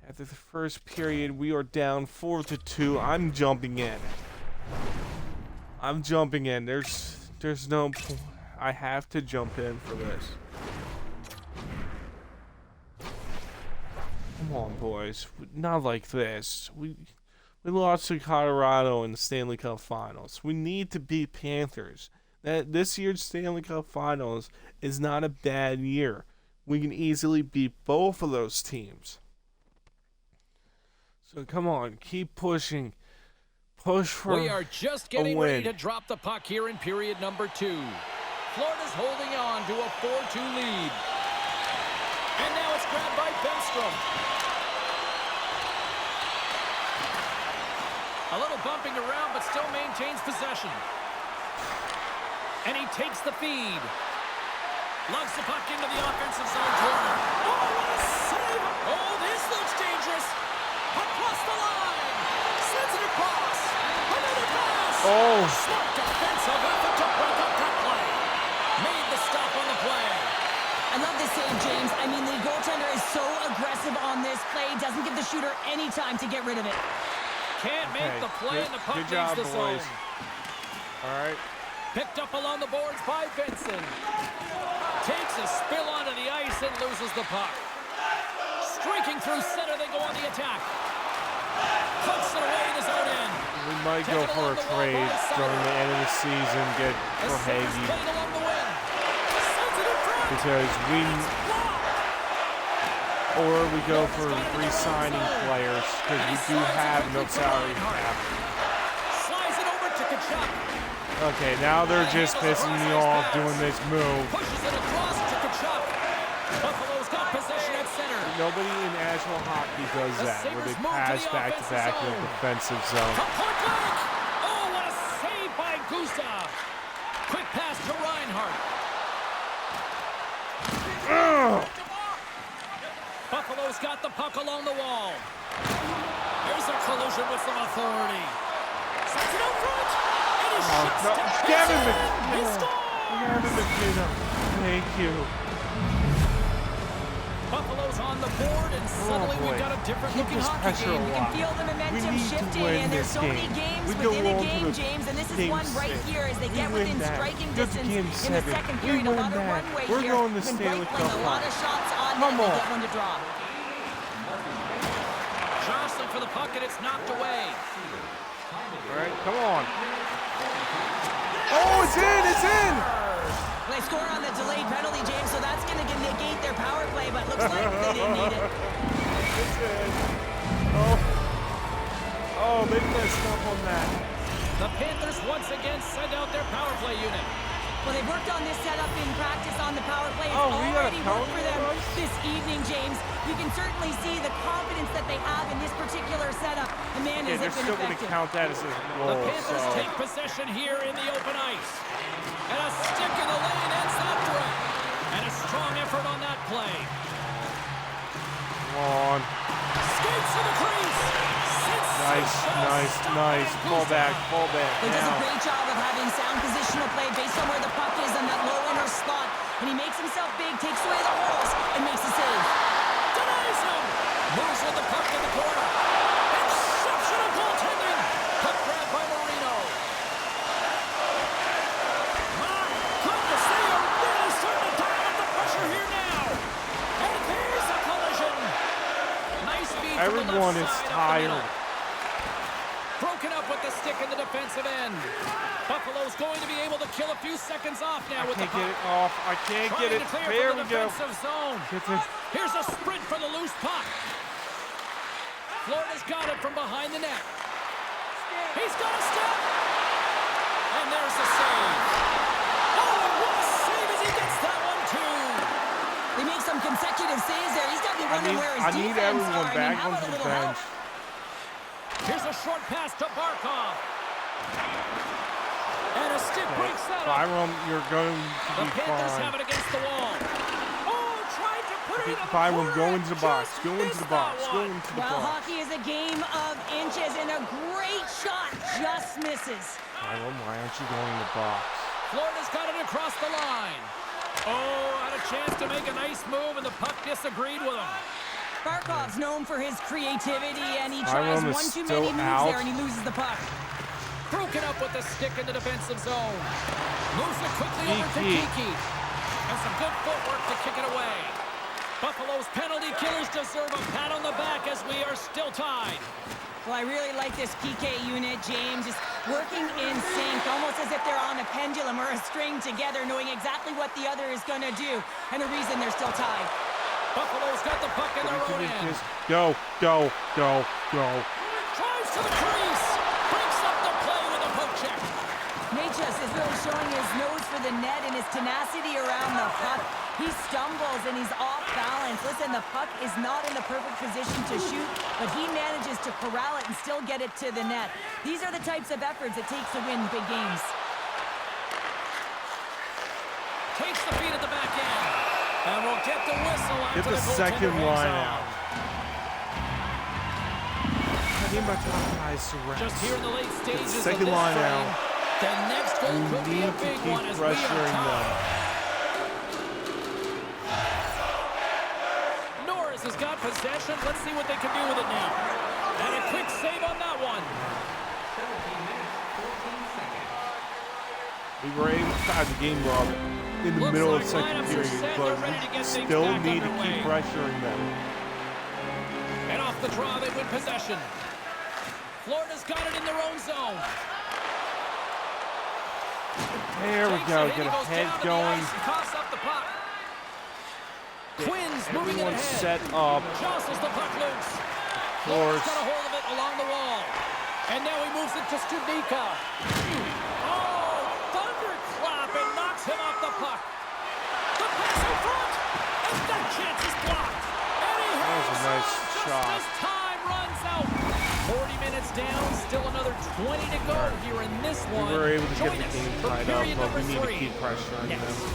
S1: After the first period, we are down 4-2. I'm jumping in. There's no point. I have to jump in for this. Come on, boys. Not like this. We lost to Colorado in the Stanley Cup Finals. We need to beat Panthers. This year's Stanley Cup Finals is not a bad year. We can easily beat both of those teams. So come on, keep pushing. Push for a win.
S2: We are just getting ready to drop the puck here in period number 2. Florida's holding on to a 4-2 lead. And now it's grabbed by Benstrom. A little bumping around, but still maintains possession. And he takes the feed. Lugs the puck into the offensive zone corner. Oh, what a save! Oh, this looks dangerous. Across the line. Sends it across. Another pass.
S1: Oh.
S2: Smart defensive effort to break up that play. Made the stop on the play.
S3: I love this save, James. I mean, the goaltender is so aggressive on this play. Doesn't give the shooter any time to get rid of it.
S2: Can't make the play, and the puck
S1: good job,
S2: leaves the
S1: boys.
S2: zone.
S1: All right.
S2: Picked up along the boards by Benson. Takes a spill onto the ice and loses the puck. Streaking through center, they go on the attack. Puts it away in his own end.
S1: We might go for a trade during the end of the season, get for Hagee. Because or we go for re-signing players, because we do have no salary cap.
S2: Slides it over to Kachuk.
S1: Okay, now they're just pissing me off doing this move.
S2: Pushes it across to Kachuk. Buffalo's got possession at center.
S1: Nobody in actual hockey does that, where they pass back-to-back in the defensive zone.
S2: From point blank. Oh, what a save by Gustav. Quick pass to Reinhart. Buffalo's got the puck along the wall. There's a collision with some authority. Sets it out front.
S1: Gavin McKenna. Thank you.
S2: on the board, and suddenly we've got a different looking hockey
S1: pressure
S2: game.
S3: You can feel the momentum shifting, and there's so many games within a game, James, and this is one right here as they get within striking distance in the second period. A lot of runway here.
S1: We're going to
S3: Been
S1: Stanley
S3: playing a lot of shots on net to get one to drop.
S2: Jostling for the puck, and it's knocked away.
S1: All right, come on. Oh, it's in! It's in!
S3: They score on the delayed penalty, James, so that's going to negate their power play, but looks like they didn't need it.
S1: It's in. Oh, they messed up on that.
S2: The Panthers once again send out their power play unit.
S3: Well, they've worked on this setup in practice on the power play. It's already worked for them this evening, James. You can certainly see the confidence that they have in this particular setup. And man, has it been
S1: they're still going to count that as a goal.
S2: The Panthers take possession here in the open ice. And a stick in the lane ends that threat. And a strong effort on that play.
S1: Come on.
S2: Skates to the crease.
S1: Nice. Fall back.
S3: He does a great job of having sound positional play based on where the puck is in that low inner slot. And he makes himself big, takes away the holes, and makes a save.
S2: Denies him. Moves with the puck in the corner. Exceptional goaltending. Puck grab by Marino. My goodness, they are really starting to dial up the pressure here now. And there's a collision. Nice speed from the left
S1: Everyone is
S2: side
S1: tired.
S2: Broken up with the stick in the defensive end. Buffalo's going to be able to kill a few seconds off now with the puck.
S1: I can't get it off. I can't get it. There we go.
S2: Zone. Here's a sprint for the loose puck. Florida's got it from behind the net. He's got a step. And there's the save. Oh, what a save as he gets that one too.
S3: They make some consecutive saves there. He's got to be wondering where his
S1: I need
S3: defense
S1: everyone
S3: are.
S1: back
S3: how
S1: onto
S3: about a
S1: the
S3: little help?
S1: bench.
S2: Here's a short pass to Barkov. And a stick breaks that up.
S1: Byram, you're going to
S2: The
S1: be
S2: Panthers
S1: fine.
S2: have it against the wall. Oh, tried to put it in the
S1: Byram,
S2: corner.
S1: go into the box.
S2: Just
S1: Go into
S2: missed
S1: the box.
S2: that
S1: Go
S2: one.
S1: into the
S3: Well,
S1: box.
S3: hockey is a game of inches, and a great shot just misses.
S1: Byram, why aren't you going in the box?
S2: Florida's got it across the line. Oh, had a chance to make a nice move, and the puck disagreed with him.
S3: Barkov's known for his creativity, and he tries one too many moves there, and he loses the puck.
S2: Broken up with the stick in the defensive zone. Moves it quickly over to Kiki. And some good footwork to kick it away. Buffalo's penalty killers deserve a pat on the back as we are still tied.
S3: Well, I really like this PK unit, James. Just working in sync, almost as if they're on a pendulum or a string together, knowing exactly what the other is going to do, and the reason they're still tied.
S2: Buffalo's got the puck in their own end.
S1: Go.
S2: Drives to the crease. Breaks up the play with a poke check.
S3: Natchez is really showing his nose for the net and his tenacity around the puck. He stumbles and he's off balance. Listen, the puck is not in the perfect position to shoot, but he manages to corral it and still get it to the net. These are the types of efforts it takes to win big games.
S2: Takes the feed at the back end. And we'll get the whistle after
S1: Get the second line out.
S2: Just here in the late stages of
S1: second
S2: this
S1: line
S2: frame,
S1: out.
S2: the next goal
S1: You
S2: could be
S1: need
S2: a
S1: to
S2: big
S1: keep
S2: one as we are
S1: pressuring them.
S2: tied. Norris has got possession. Let's see what they can do with it now. And a quick save on that one.
S1: We were able to tie the game, Rob, in the middle of second period, but we still need to keep pressuring them.
S2: And off the draw, they win possession. Florida's got it in their own zone.
S1: There we go. Get a head going.
S2: Toss up the puck. Quinn's moving it
S1: Everyone's
S2: ahead.
S1: set up.
S2: Jostles the puck loose.
S1: Florida's
S2: got a hold of it along the wall. And now he moves it to Studnicka. Oh, thunderclap, and knocks him off the puck. The pass in front. And that chance is blocked. And he
S1: That was a nice
S2: just
S1: shot.
S2: as time runs out. 40 minutes down, still another 20 to go here in this one.
S1: We were able to
S2: Join
S1: get the
S2: us
S1: game
S2: for
S1: tied up,
S2: period
S1: but we
S2: number
S1: need to
S2: 3.
S1: keep pressuring
S2: Yes.
S1: them.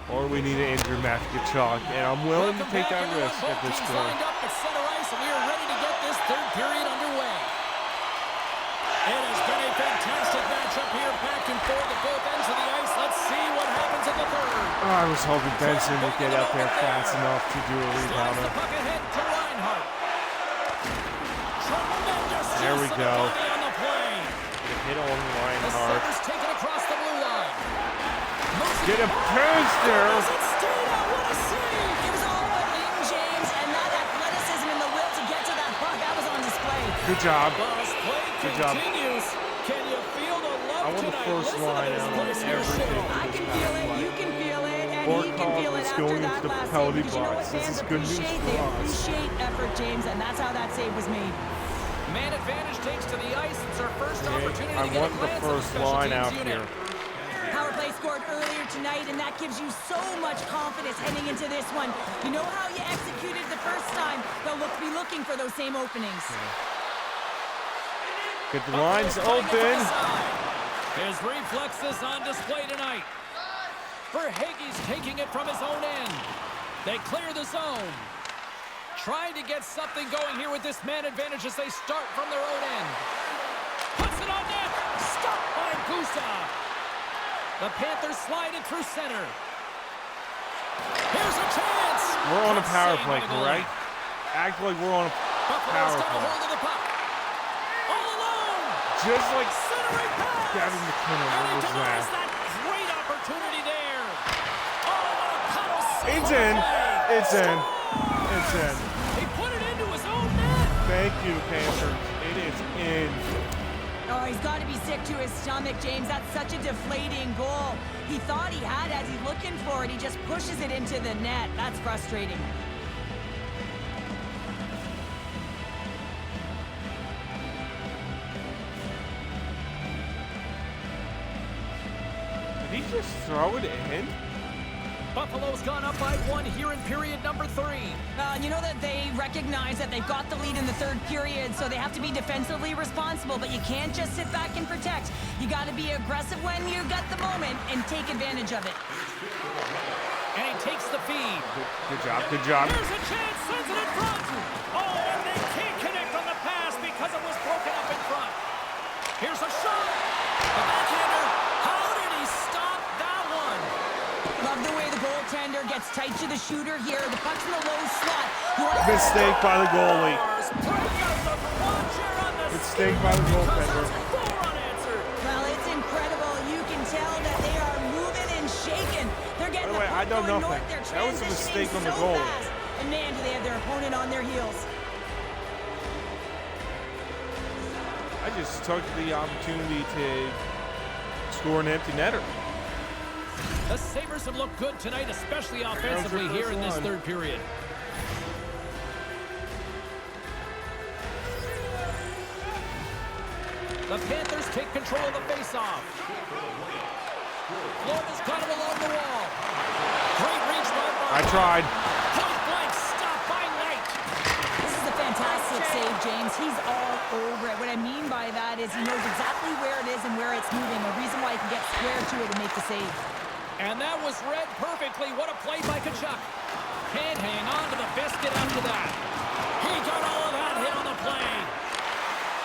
S1: Or we need to injure Matthew Tkachuk, and I'm willing to take that risk at this point.
S2: Lined up at center ice, and we are ready to get this third period underway. It has been a fantastic matchup here, back and forth at both ends of the ice. Let's see what happens in the third.
S1: I was hoping Benson would get up there fast enough to do a rebounder. There we go. Hit on Reinhardt. Get a poster.
S3: It was all about Aiden James and that athleticism and the will to get to that puck. That was on display.
S1: Good job.
S2: Good job. Can you feel the love
S1: I want the first line out of everything.
S3: I can feel it. You can feel it. And he can feel it after
S1: going
S3: that
S1: into the
S3: last
S1: penalty
S3: save. Because you know what
S1: box. This
S3: fans
S1: is good news
S3: appreciate?
S1: for
S3: They
S1: us.
S3: appreciate effort, James, and that's how that save was made.
S2: Man advantage takes to the ice. It's our first opportunity
S1: I
S2: to get
S1: want
S2: a
S1: the
S2: glance
S1: first
S2: at the special
S1: line
S2: teams
S1: out
S2: unit.
S1: here.
S3: Power play scored earlier tonight, and that gives you so much confidence heading into this one. You know how you executed the first time. They'll be looking for those same openings.
S1: Get the lines open.
S2: His reflexes on display tonight. Verhaeghe's taking it from his own end. They clear the zone. Trying to get something going here with this man advantage as they start from their own end. Puts it on net. Stopped by Gusa. The Panthers slide it through center. Here's a chance.
S1: We're on a power
S2: Save
S1: play,
S2: by the goalie.
S1: correct? Act like we're on a
S2: Buffalo's
S1: power
S2: got a
S1: play.
S2: hold of the puck. All alone.
S1: Just like
S2: Centering pass.
S1: Gavin McKinnon.
S2: And
S1: What
S2: he
S1: was
S2: denies
S1: that?
S2: that great opportunity there. Oh, what a puddle save.
S1: It's
S2: on the
S1: in.
S2: play.
S1: It's in.
S2: Scores.
S1: It's in.
S2: He put it into his own net.
S1: Thank you, Panthers. It is in.
S3: Oh, he's got to be sick to his stomach, James. That's such a deflating goal. He thought he had as he's looking for it. He just pushes it into the net. That's frustrating.
S1: Did he just throw it in?
S2: Buffalo's gone up by 1 here in period number 3.
S3: You know that they recognize that they've got the lead in the third period, so they have to be defensively responsible, but you can't just sit back and protect. You got to be aggressive when you got the moment and take advantage of it.
S2: And he takes the feed.
S1: Good job. Good job.
S2: Here's a chance. Sends it in front. Oh, and they can't connect on the pass because it was broken up in front. Here's a shot. The backhander. How did he stop that one?
S3: Love the way the goaltender gets tight to the shooter here. The puck's in the low slot.
S1: Mistake by the goalie.
S2: Break out the launcher on the
S1: Mistake by the goaltender.
S2: Four unanswered.
S3: Well, it's incredible. You can tell that they are moving and shaking. They're getting
S1: By the way, I
S3: puck
S1: know
S3: going
S1: nothing.
S3: north. They're
S1: That was a
S3: transitioning
S1: mistake on the
S3: so
S1: goal.
S3: fast. And man, do they have their opponent on their heels.
S1: I just took the opportunity to score an empty netter.
S2: The Sabres have looked good tonight, especially offensively here in this third period. The Panthers take control of the faceoff. Florida's got him along the wall. Great reach by Barber.
S1: I tried.
S2: Point blank stop by Knight.
S3: This is a fantastic save, James. He's all over it. What I mean by that is he knows exactly where it is and where it's moving. The reason why he can get square to it and make the save.
S2: And that was read perfectly. What a play by Tkachuk. Can't hang on to the biscuit after that. He got all of that hit on the play.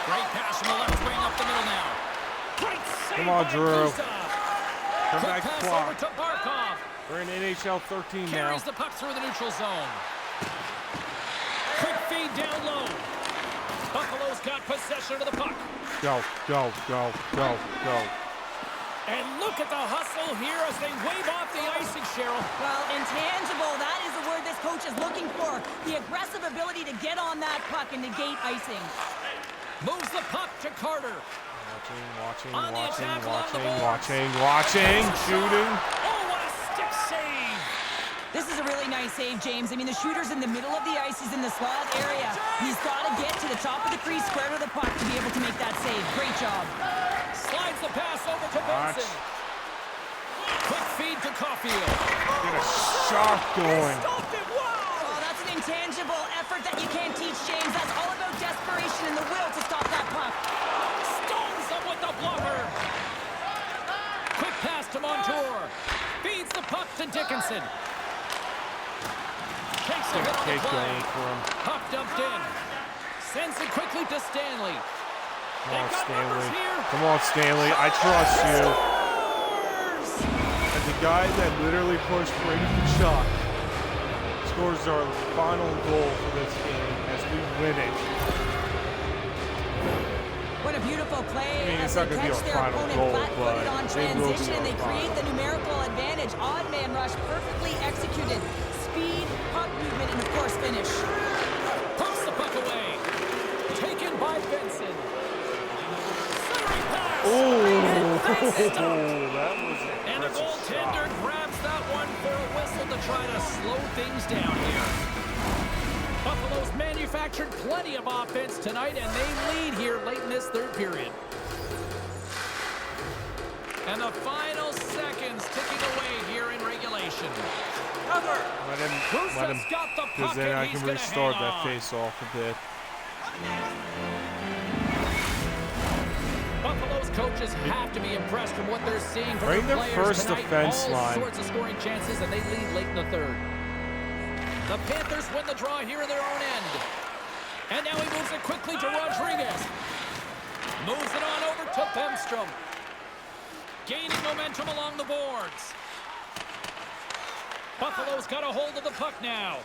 S2: Great pass from the left wing up the middle now. Great save.
S1: Come on,
S2: by
S1: Drew.
S2: Gusa.
S1: Come
S2: Quick
S1: back,
S2: pass
S1: clock.
S2: over to Barkov.
S1: We're in NHL 13 now.
S2: Carries the puck through the neutral zone. Quick feed down low. Buffalo's got possession of the puck.
S1: Go, go, go, go, go.
S2: And look at the hustle here as they wave off the icing, Cheryl.
S3: Well, intangible, that is the word this coach is looking for. The aggressive ability to get on that puck and negate icing.
S2: Moves the puck to Carter. On the attack along the boards.
S1: Watching, shooting.
S2: Oh, what a stick save.
S3: This is a really nice save, James. I mean, the shooter's in the middle of the ice. He's in the slot area. He's got to get to the top of the crease, square to the puck to be able to make that save. Great job.
S2: Slides the pass over to Benson. Quick feed to Caulfield.
S1: Get a shot going.
S2: Stopped it. Wow.
S3: Oh, that's an intangible effort that you can't teach, James. That's all about desperation and the will to stop that puck.
S2: Stones him with the blocker. Quick pass to Montour. Feeds the puck to Dickinson. Takes a hit on the play. Puck dumped in. Sends it quickly to Stanley.
S1: Come on,
S2: They've got numbers
S1: Stanley.
S2: here.
S1: Come on, Stanley. I trust you.
S2: Scores!
S1: I think guy that literally pushed Brady Kachuk scores our final goal for this game as we win it.
S3: What a beautiful play.
S1: I mean,
S3: as
S1: it's not
S3: they
S1: gonna be
S3: catch
S1: our
S3: their
S1: final
S3: opponent
S1: goal,
S3: flat-footed
S1: but
S3: on
S1: it will be
S3: transition, and they
S1: our
S3: create the
S1: final.
S3: numerical advantage. Odd man rush, perfectly executed. Speed, puck movement, and of course finish.
S2: Pumps the puck away. Taken by Benson. Centering pass.
S1: That was
S2: And the goaltender grabs that one for a whistle to try to slow things down here. Buffalo's manufactured plenty of offense tonight, and they lead here late in this third period. And the final seconds ticking away here in regulation. Cover.
S1: Let him,
S2: Got the
S1: because
S2: puck,
S1: then
S2: and
S1: I
S2: he's
S1: can
S2: gonna
S1: restart
S2: hang
S1: that
S2: on.
S1: face-off a bit.
S2: Buffalo's coaches have to be impressed from what they're seeing from
S1: Bring
S2: their
S1: their
S2: players
S1: first
S2: tonight.
S1: defense
S2: All
S1: line.
S2: sorts of scoring chances, and they lead late in the third. The Panthers win the draw here in their own end. And now he moves it quickly to Rodriguez. Moves it on over to Bemstrom. Gaining momentum along the boards. Buffalo's got a hold of the puck now.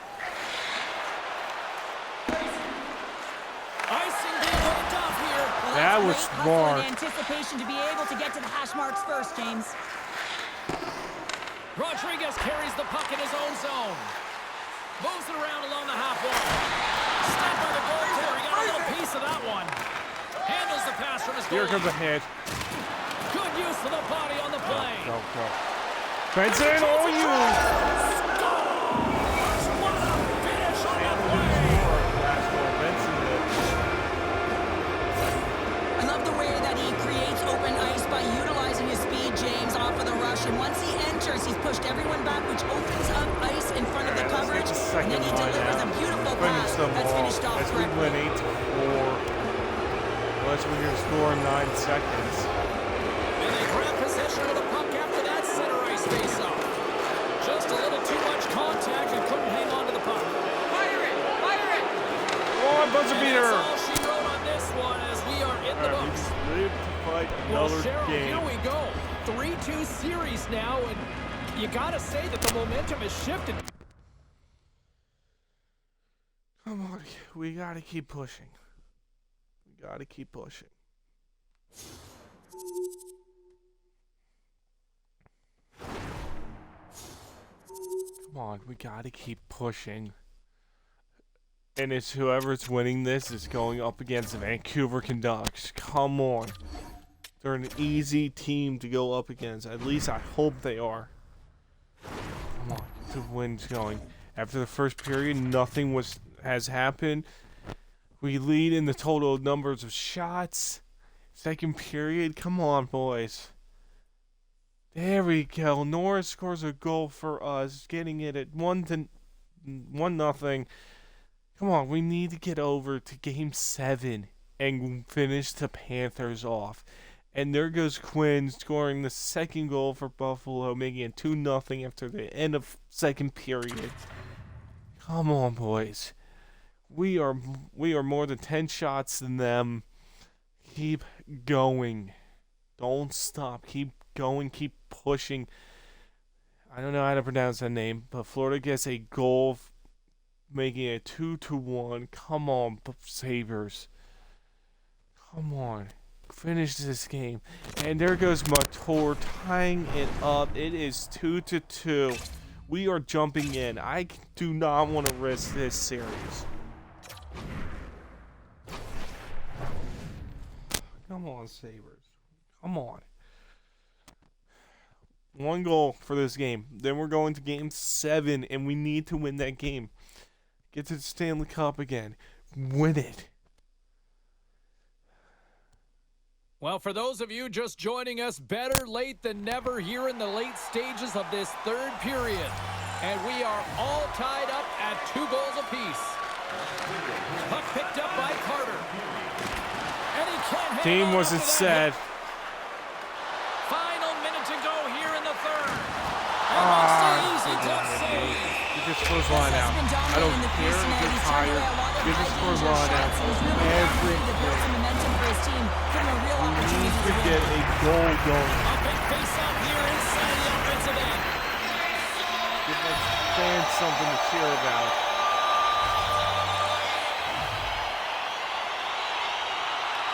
S2: Icing being waved off here.
S3: Well,
S1: That
S3: that's
S1: was
S3: great hustle
S1: smart.
S3: and anticipation to be able to get to the hash marks first, James.
S2: Rodriguez carries the puck in his own zone. Moves it around along the half wall. Stopped by the goaltender. He got a little piece of that one. Handles the pass from his
S1: Here
S2: goalie.
S1: comes a hit.
S2: Good use of the body on the play.
S1: Go. Benson, oh, you!
S2: What a finish on that play.
S1: Last goal, Benson did.
S3: I love the way that he creates open ice by utilizing his speed, James, off of the rush. And once he enters, he's pushed everyone back, which opens up ice in front of the
S1: Let's
S3: coverage.
S1: get the
S3: And then he
S1: second line
S3: delivers
S1: out.
S3: a beautiful
S1: Finish
S3: pass
S1: them
S3: that's
S1: all.
S3: finished off
S1: As we
S3: correctly.
S1: win 8-4. Unless we can score in 9 seconds.
S2: And they grab possession of the puck after that center ice face-off. Just a little too much contact and couldn't hang on to the puck. Fire it! Fire it!
S1: Oh, buzzer
S2: And
S1: beater!
S2: that's all she wrote on this one as we are in the books.
S1: He's lived to fight
S2: Well,
S1: another
S2: Cheryl,
S1: game.
S2: here we go. 3-2 series now, and you got to say that the momentum has shifted.
S1: Come on, we gotta keep pushing. We gotta keep pushing. Come on, we gotta keep pushing. And it's whoever's winning this is going up against the Vancouver Canucks. Come on. They're an easy team to go up against. At least I hope they are. Come on, get the wins going. After the first period, nothing has happened. We lead in the total numbers of shots. Second period, come on, boys. There we go. Norris scores a goal for us, getting it at 1-0. Come on, we need to get over to Game 7 and finish the Panthers off. And there goes Quinn scoring the second goal for Buffalo, making it 2-0 after the end of second period. Come on, boys. We are more than 10 shots than them. Keep going. Don't stop. Keep going. Keep pushing. I don't know how to pronounce that name, but Florida gets a goal, making it 2-1. Come on, Sabres. Come on. Finish this game. And there goes Mator tying it up. It is 2-2. We are jumping in. I do not want to risk this series. Come on, Sabres. Come on. One goal for this game. Then we're going to Game 7, and we need to win that game. Get to the Stanley Cup again. Win it.
S2: Well, for those of you just joining us, better late than never here in the late stages of this third period. And we are all tied up at 2 goals apiece. Puck picked up by Carter. And he can't hang
S1: Team
S2: on
S1: wasn't
S2: to that
S1: set.
S2: hit. Final minute to go here in the third. And that's the easy tough save.
S1: Get this score line out. I don't care if you're tired. Get this score line out. Every need to get a goal going.
S2: A big face-off here inside the offensive end.
S1: Give us fans something to cheer about.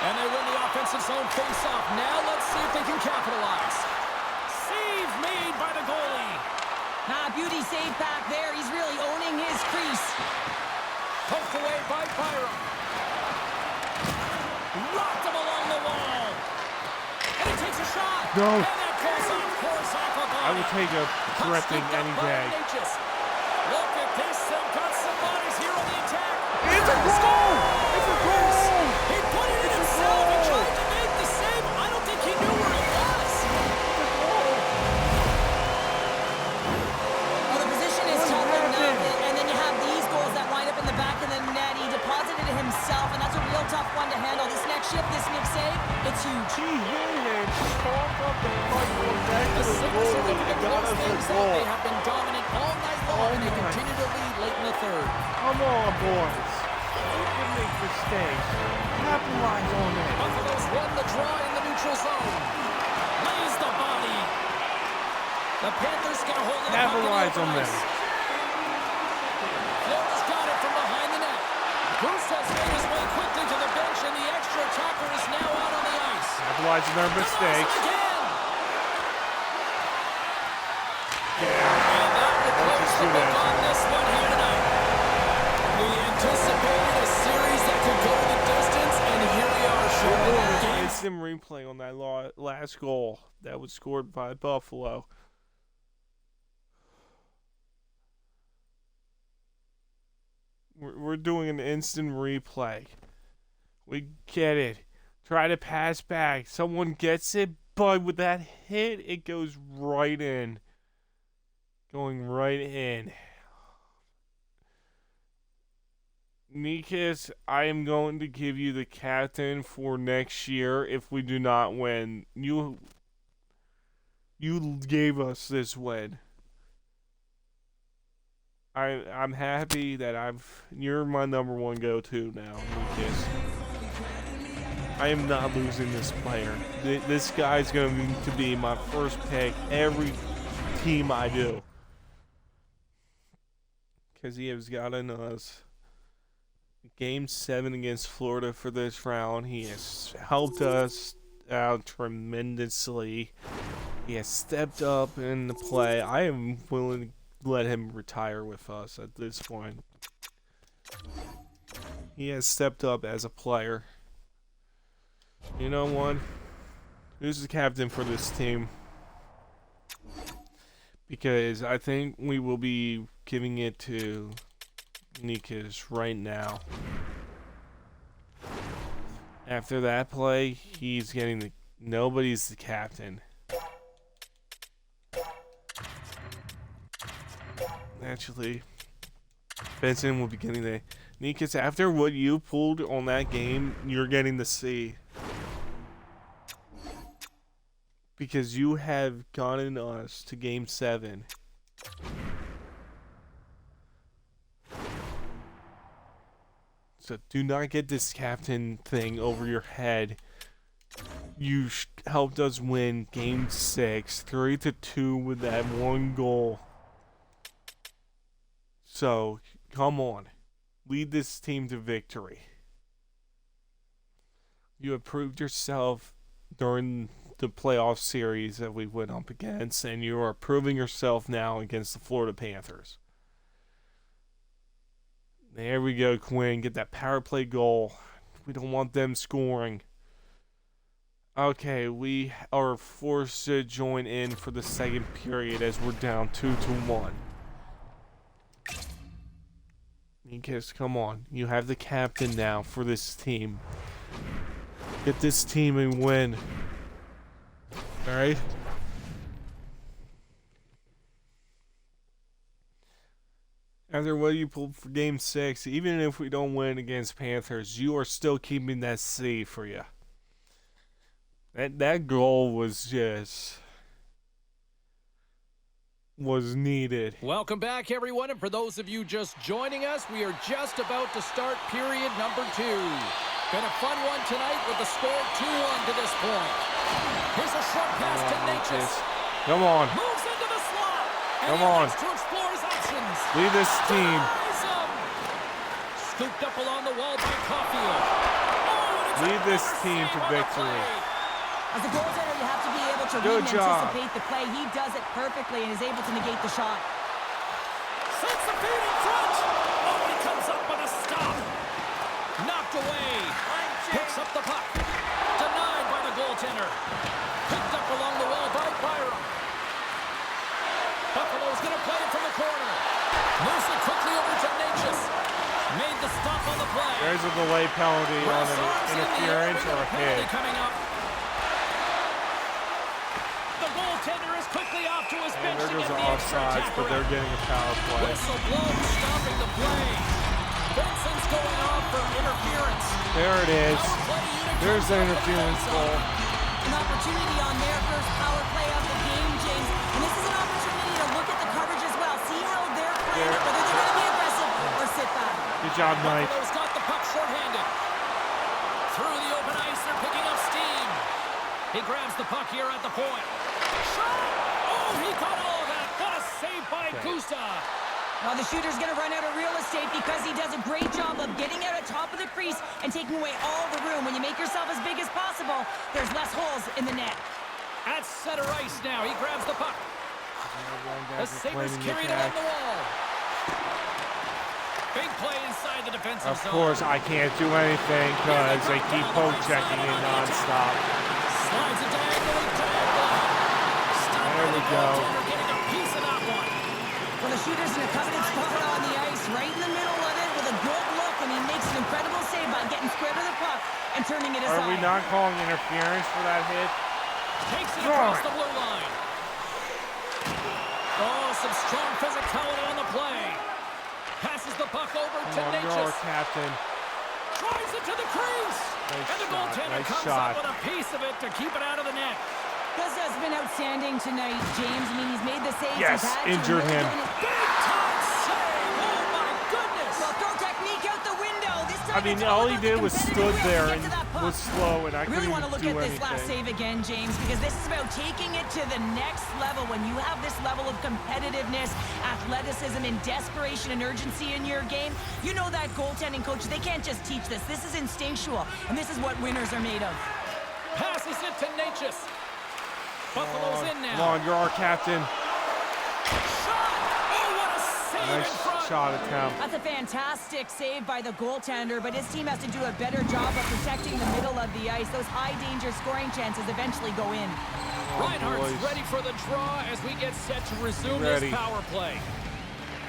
S2: And they win the offensive zone face-off. Now let's see if they can capitalize. Save made by the goalie.
S3: Beauty save back there. He's really owning his crease.
S2: Poked away by Byram. Rocked him along the wall. And he takes a shot.
S1: No.
S2: And that goes on course off a body.
S1: I would take a threatening any day.
S2: Look at this. They've got some bodies here on the attack.
S1: It's a goal! It's a goal!
S2: He put it in himself and tried to make the save. I don't think he knew where it was.
S3: Well, the position is tough enough, and then you have these goals that wind up in the back of the net. He deposited it himself, and that's a real tough one to handle. This next shift, this next save, it's huge.
S1: He hit it. Coughed up the front goal back to the
S2: Six
S1: goal.
S2: significant
S1: Got
S2: close
S1: us the
S2: things out.
S1: goal.
S2: They have been dominant all night long, and they continue to lead late in the third.
S1: Come on, boys. You can make mistakes. Capitalize on it.
S2: Buffalo's won the draw in the neutral zone. Lays the body. The Panthers get a hold of the puck.
S1: Capitalize on them.
S2: Florida's got it from behind the net. Bruce has made his way quickly to the bench, and the extra attacker is now out on the ice.
S1: Capitalize on their mistakes.
S2: Again.
S1: Yeah.
S2: And that will close the book on this one here tonight. We anticipated a series that could go the distance, and here we are showing that.
S1: Instant replay on that last goal that was scored by Buffalo. We're doing an instant replay. We get it. Try to pass back. Someone gets it, but with that hit, it goes right in. Going right in. Nikas, I am going to give you the captain for next year if we do not win. You gave us this win. I'm happy that you're my number one go-to now, Lucas. I am not losing this player. This guy's going to be my first pick every team I do. Because he has gotten us Game 7 against Florida for this round. He has helped us out tremendously. He has stepped up in the play. I am willing to let him retire with us at this point. He has stepped up as a player. You know what? Who's the captain for this team? Because I think we will be giving it to Nikas right now. After that play, he's getting nobody's the captain. Actually, Benson will be getting the Nikas. After what you pulled on that game, you're getting the C. Because you have gotten us to Game 7. So do not get this captain thing over your head. You helped us win Game 6, 3-2 with that one goal. So, come on. Lead this team to victory. You have proved yourself during the playoff series that we went up against, and you are proving yourself now against the Florida Panthers. There we go, Quinn. Get that power play goal. We don't want them scoring. Okay, we are forced to join in for the second period as we're down 2-1. Nikas, come on. You have the captain now for this team. Get this team and win. Alright? After what you pulled for Game 6, even if we don't win against Panthers, you are still keeping that C for you. That goal was needed.
S2: Welcome back, everyone, and for those of you just joining us, we are just about to start period number 2. Been a fun one tonight with the score 2-1 to this point. Here's a short pass to Natchez.
S1: Come on.
S2: Moves into the slot. And
S1: Come
S2: he
S1: on.
S2: wants to explore
S1: Lead this team.
S2: Scooped up along the wall by Caulfield. Oh,
S1: Lead this team to victory.
S3: As a goaltender, you have to be able to read and anticipate the play. He does it perfectly and is able to negate the shot.
S2: Sets the feet in front. Oh, he comes up with a stop. Knocked away. Picks up the puck. Denied by the goaltender. Picked up along the wall by Byram. Buffalo's going to play it from the corner. Moves it quickly over to Natchez. Made the stop on the play.
S1: There's a delay penalty on an interference or a hit.
S2: Coming up. The goaltender is quickly off to his bench to get the extra
S1: offsides, but they're getting a power play.
S2: Whistle blows, stopping the play. Benson's going off for interference.
S1: There it is. There's the interference goal.
S3: An opportunity on their first power play of the game, James. And this is an opportunity to look at the coverage as well. See how they're playing, whether they're going to be aggressive or sit back.
S1: Good job, Knight.
S2: Buffalo's got the puck shorthanded. Through the open ice, they're picking up steam. He grabs the puck here at the point. Shot! Oh, he caught all of that. What a save by Gustav.
S3: Well, the shooter's going to run out of real estate because he does a great job of getting out at top of the crease and taking away all the room. When you make yourself as big as possible, there's less holes in the net.
S2: At center ice now, he grabs the puck. The Sabres carry it along the wall. Big play inside the defensive zone.
S1: Of course, I can't do anything because they keep poke checking it nonstop.
S2: Slides it diagonally to the block.
S1: There we go.
S2: Getting a piece of that one.
S3: Well, the shooter's in a coveted spot on the ice, right in the middle of it with a good look, and he makes an incredible save by getting square to the puck and turning it aside.
S1: Are we not calling interference for that hit?
S2: Takes it across the blue line. Oh, some strong physicality on the play. Passes the puck over to Natchez.
S1: You're our captain.
S2: Drives it to the crease. And the goaltender comes up with a piece of it to keep it out of the net.
S3: Gusta's been outstanding tonight, James. I mean, he's made the saves.
S1: Yes, injured him.
S2: Big time save! Oh my goodness!
S3: Well, throw technique out the window. This time
S1: I mean, all he did was stood there and was slow, and I couldn't
S3: really want to look at this
S1: anything.
S3: last save again, James, because this is about taking it to the next level. When you have this level of competitiveness, athleticism, and desperation and urgency in your game, you know that goaltending coach, they can't just teach this. This is instinctual, and this is what winners are made of.
S2: Passes it to Natchez. Buffalo's in now.
S1: Come on, you're our captain.
S2: Shot! Oh, what a save in
S1: Nice
S2: front.
S1: shot attempt.
S3: That's a fantastic save by the goaltender, but his team has to do a better job of protecting the middle of the ice. Those high-danger scoring chances eventually go in.
S2: Reinhardt's
S1: boys.
S2: ready for the draw as we get set to resume this power play.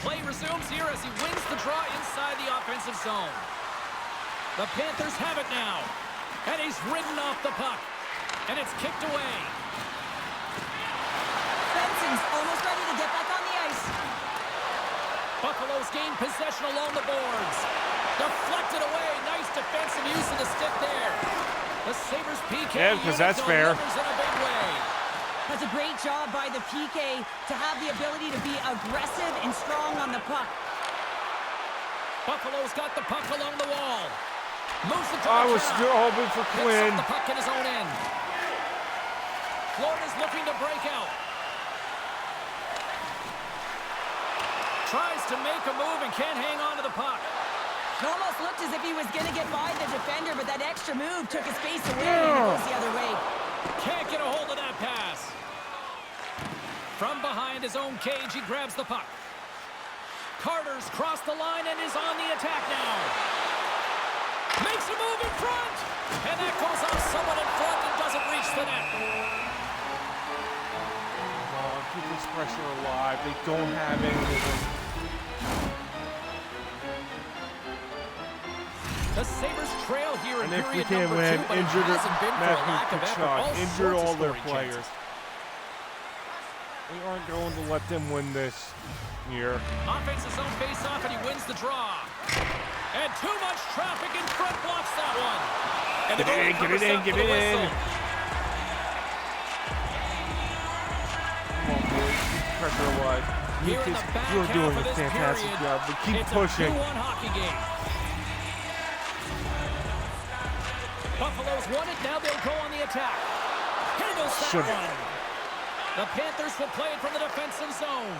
S2: Play resumes here as he wins the draw inside the offensive zone. The Panthers have it now, and he's ridden off the puck, and it's kicked away.
S3: Benson's almost ready to get back on the ice.
S2: Buffalo's gained possession along the boards. Deflected away. Nice defensive use of the stick there. The Sabres PK.
S1: Yeah, because that's fair.
S2: In a big way.
S3: That's a great job by the PK to have the ability to be aggressive and strong on the puck.
S2: Buffalo's got the puck along the wall. Moves it to
S1: I
S2: the
S1: was
S2: center.
S1: still hoping for
S2: Picks
S1: Quinn.
S2: up the puck in his own end. Florida's looking to break out. Tries to make a move and can't hang on to the puck.
S3: It almost looked as if he was going to get by the defender, but that extra move took his space away and it goes the other way.
S2: Can't get a hold of that pass. From behind his own cage, he grabs the puck. Carter's crossed the line and is on the attack now. Makes a move in front. And that goes off someone in front and doesn't reach the net.
S1: Keep this pressure alive. They don't have anything.
S2: The Sabres trail here in
S1: And if we
S2: period
S1: can't
S2: number
S1: win,
S2: 2, but it
S1: injured
S2: hasn't been for a lack of effort. All
S1: injured
S2: sorts
S1: all
S2: of
S1: their
S2: scoring
S1: players.
S2: chances.
S1: We aren't going to let them win this year.
S2: Offensive zone face-off, and he wins the draw. And too much traffic in front blocks that one. And
S1: Get it in, get it in, get it in. Come on, boys. Keep pressure alive.
S2: Here in the back
S1: You're doing
S2: half
S1: a
S2: of this
S1: fantastic
S2: period,
S1: job, but keep
S2: it's
S1: pushing.
S2: a 2-1 hockey game. Buffalo's won it, now they'll go on the attack. Handles that one. The Panthers will play it from the defensive zone.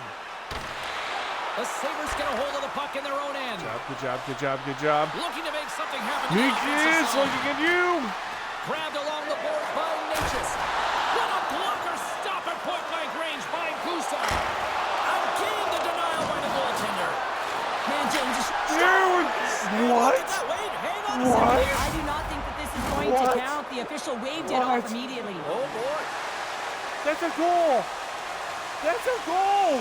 S2: The Sabres get a hold of the puck in their own end.
S1: Good job, good job, good job.
S2: Looking to make something happen.
S1: Nikis looking at you.
S2: Grabbed along the boards by Natchez. What a blocker stop at point-blank range by Gustav. Again, the denial by the goaltender.
S3: Man, James,
S1: What?
S3: hang on a
S1: What?
S3: second. I do not think that this is going to count. The official waved it off immediately.
S2: Oh, boy.
S1: That's a goal. That's a goal.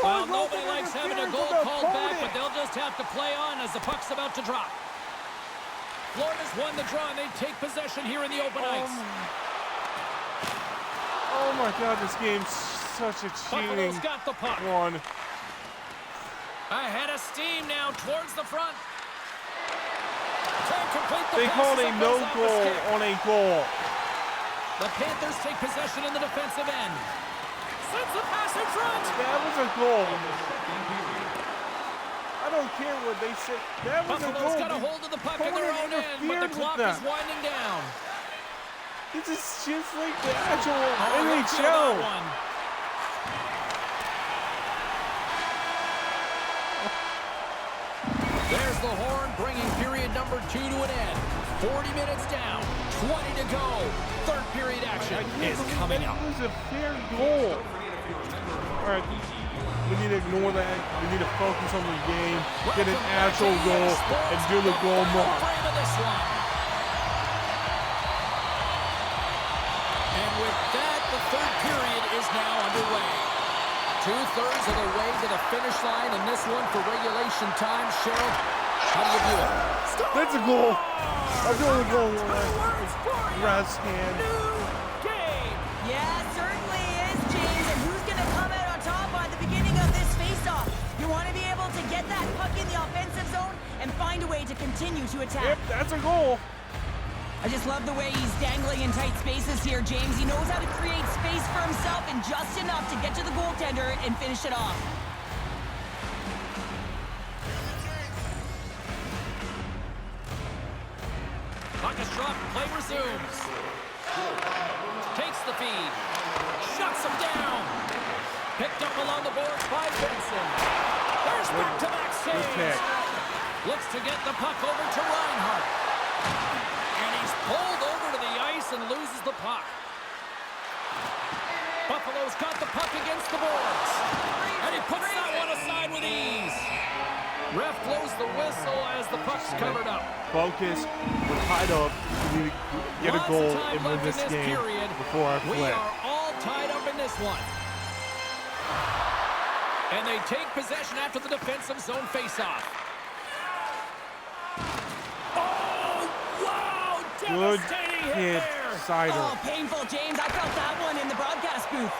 S2: Well, nobody likes having a goal called back, but they'll just have to play on as the puck's about to drop. Florida's won the draw, and they take possession here in the open ice.
S1: Oh my God, this game's such a cheating
S2: Buffalo's got the puck.
S1: one.
S2: Ahead of steam now towards the front. Can't complete the
S1: They
S2: pass
S1: called
S2: as
S1: a
S2: it
S1: no
S2: goes off
S1: goal
S2: his stick.
S1: on a goal.
S2: The Panthers take possession in the defensive end. Sends the pass in front.
S1: That was a goal. I don't care what they say. That was a
S2: Buffalo's
S1: goal.
S2: got a hold of the puck in
S1: Cohen
S2: their own end, but the
S1: interfered
S2: clock
S1: with
S2: is
S1: that.
S2: winding down.
S1: This is just like the actual
S2: Let's feel
S1: NHL.
S2: that one. There's the horn, bringing period number 2 to an end. 40 minutes down, 20 to go. Third period action is coming up.
S1: It was a fair goal. All right, we need to ignore that. We need to focus on the game, get an actual goal, and do the goal mark.
S2: Frame of this one. And with that, the third period is now underway. 2/3 of the way to the finish line, and this one for regulation time. Cheryl, how do you view it?
S1: That's a goal. That's the only goal. Rest hand.
S3: Yeah, certainly is, James. And who's going to come out on top by the beginning of this faceoff? You want to be able to get that puck in the offensive zone and find a way to continue to attack.
S1: Yep, that's a goal.
S3: I just love the way he's dangling in tight spaces here, James. He knows how to create space for himself and just enough to get to the goaltender and finish it off.
S2: Puck is dropped, play resumes. Takes the feed. Shuts him down. Picked up along the boards by Benson. There's back-to-back saves. Looks to get the puck over to Reinhart. And he's pulled over to the ice and loses the puck. Buffalo's got the puck against the boards. And he puts that one aside with ease. Ref blows the whistle as the puck's covered up.
S1: Focus. We're tied up. We need to get a
S2: Lots
S1: goal
S2: of time
S1: and win
S2: left in
S1: this game
S2: period.
S1: before I
S2: We
S1: flip.
S2: are all tied up in this one. And they take possession after the defensive zone faceoff. Oh, wow!
S1: Good
S2: Devastating hit
S1: hit,
S2: there.
S1: Sider.
S3: Oh, painful, James. I felt that one in the broadcast booth.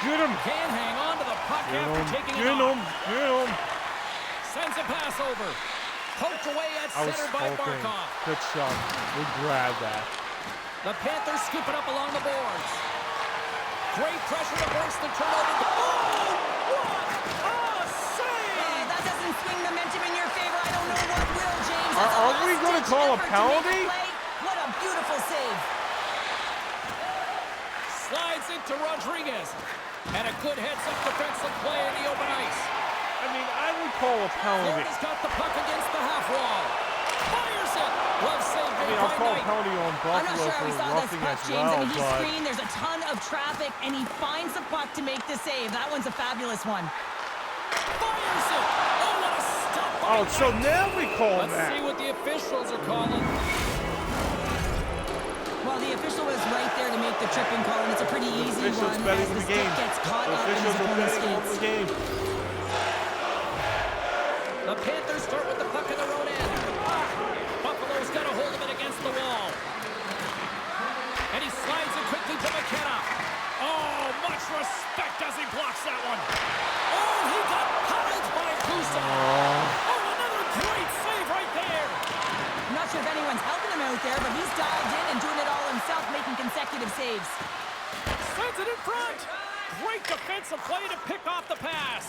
S1: Get him.
S2: Can't hang on to the puck
S1: Get
S2: after
S1: him.
S2: taking it
S1: Get
S2: off.
S1: him. Get him.
S2: Sends a pass over. Poked away at
S1: I was
S2: center by
S1: hoping.
S2: Barkov.
S1: Good shot. We grabbed that.
S2: The Panthers scoop it up along the boards. Great pressure to force the turnover. Oh, what a save!
S3: That doesn't swing momentum in your favor. I don't know what will, James. That's
S1: Are
S3: a
S1: we going to
S3: last-ditch
S1: call a
S3: effort to make
S1: penalty?
S3: play. What a beautiful save.
S2: Slides it to Rodriguez. And a good heads-up defensive play in the open ice.
S1: I mean, I would call a penalty.
S2: Florida's got the puck against the half wall. Fires it. Glove save
S1: I
S2: made
S1: mean, I'll
S2: by
S1: call a
S2: Knight.
S1: penalty on
S3: I'm not
S1: Buffalo
S3: sure how
S1: for
S3: he saw this
S1: roughing
S3: puck,
S1: as
S3: James.
S1: well,
S3: I mean, he's
S1: but
S3: screened. There's a ton of traffic, and he finds the puck to make the save. That one's a fabulous one.
S2: Fires it. Oh, what a stop by
S1: oh, so
S2: Knight.
S1: now we call
S2: Let's see
S1: that.
S2: what the officials are calling.
S3: Well, the official was right there to make the tripping call, and it's a pretty easy
S1: Officials
S3: one
S1: betting
S3: as the
S1: the
S3: stick
S1: game.
S3: gets caught
S1: The
S3: up in his
S1: officials are
S3: opponent's
S1: betting on
S3: skates.
S1: the game.
S2: The Panthers start with the puck in their own end. Buffalo's got a hold of it against the wall. And he slides it quickly to McKenna. Oh, much respect as he blocks that one. Oh, he got pummeled by Kusa. Oh, another great save right there.
S3: I'm not sure if anyone's helping him out there, but he's dived in and doing it all himself, making consecutive saves.
S2: Sends it in front. Great defensive play to pick off the pass.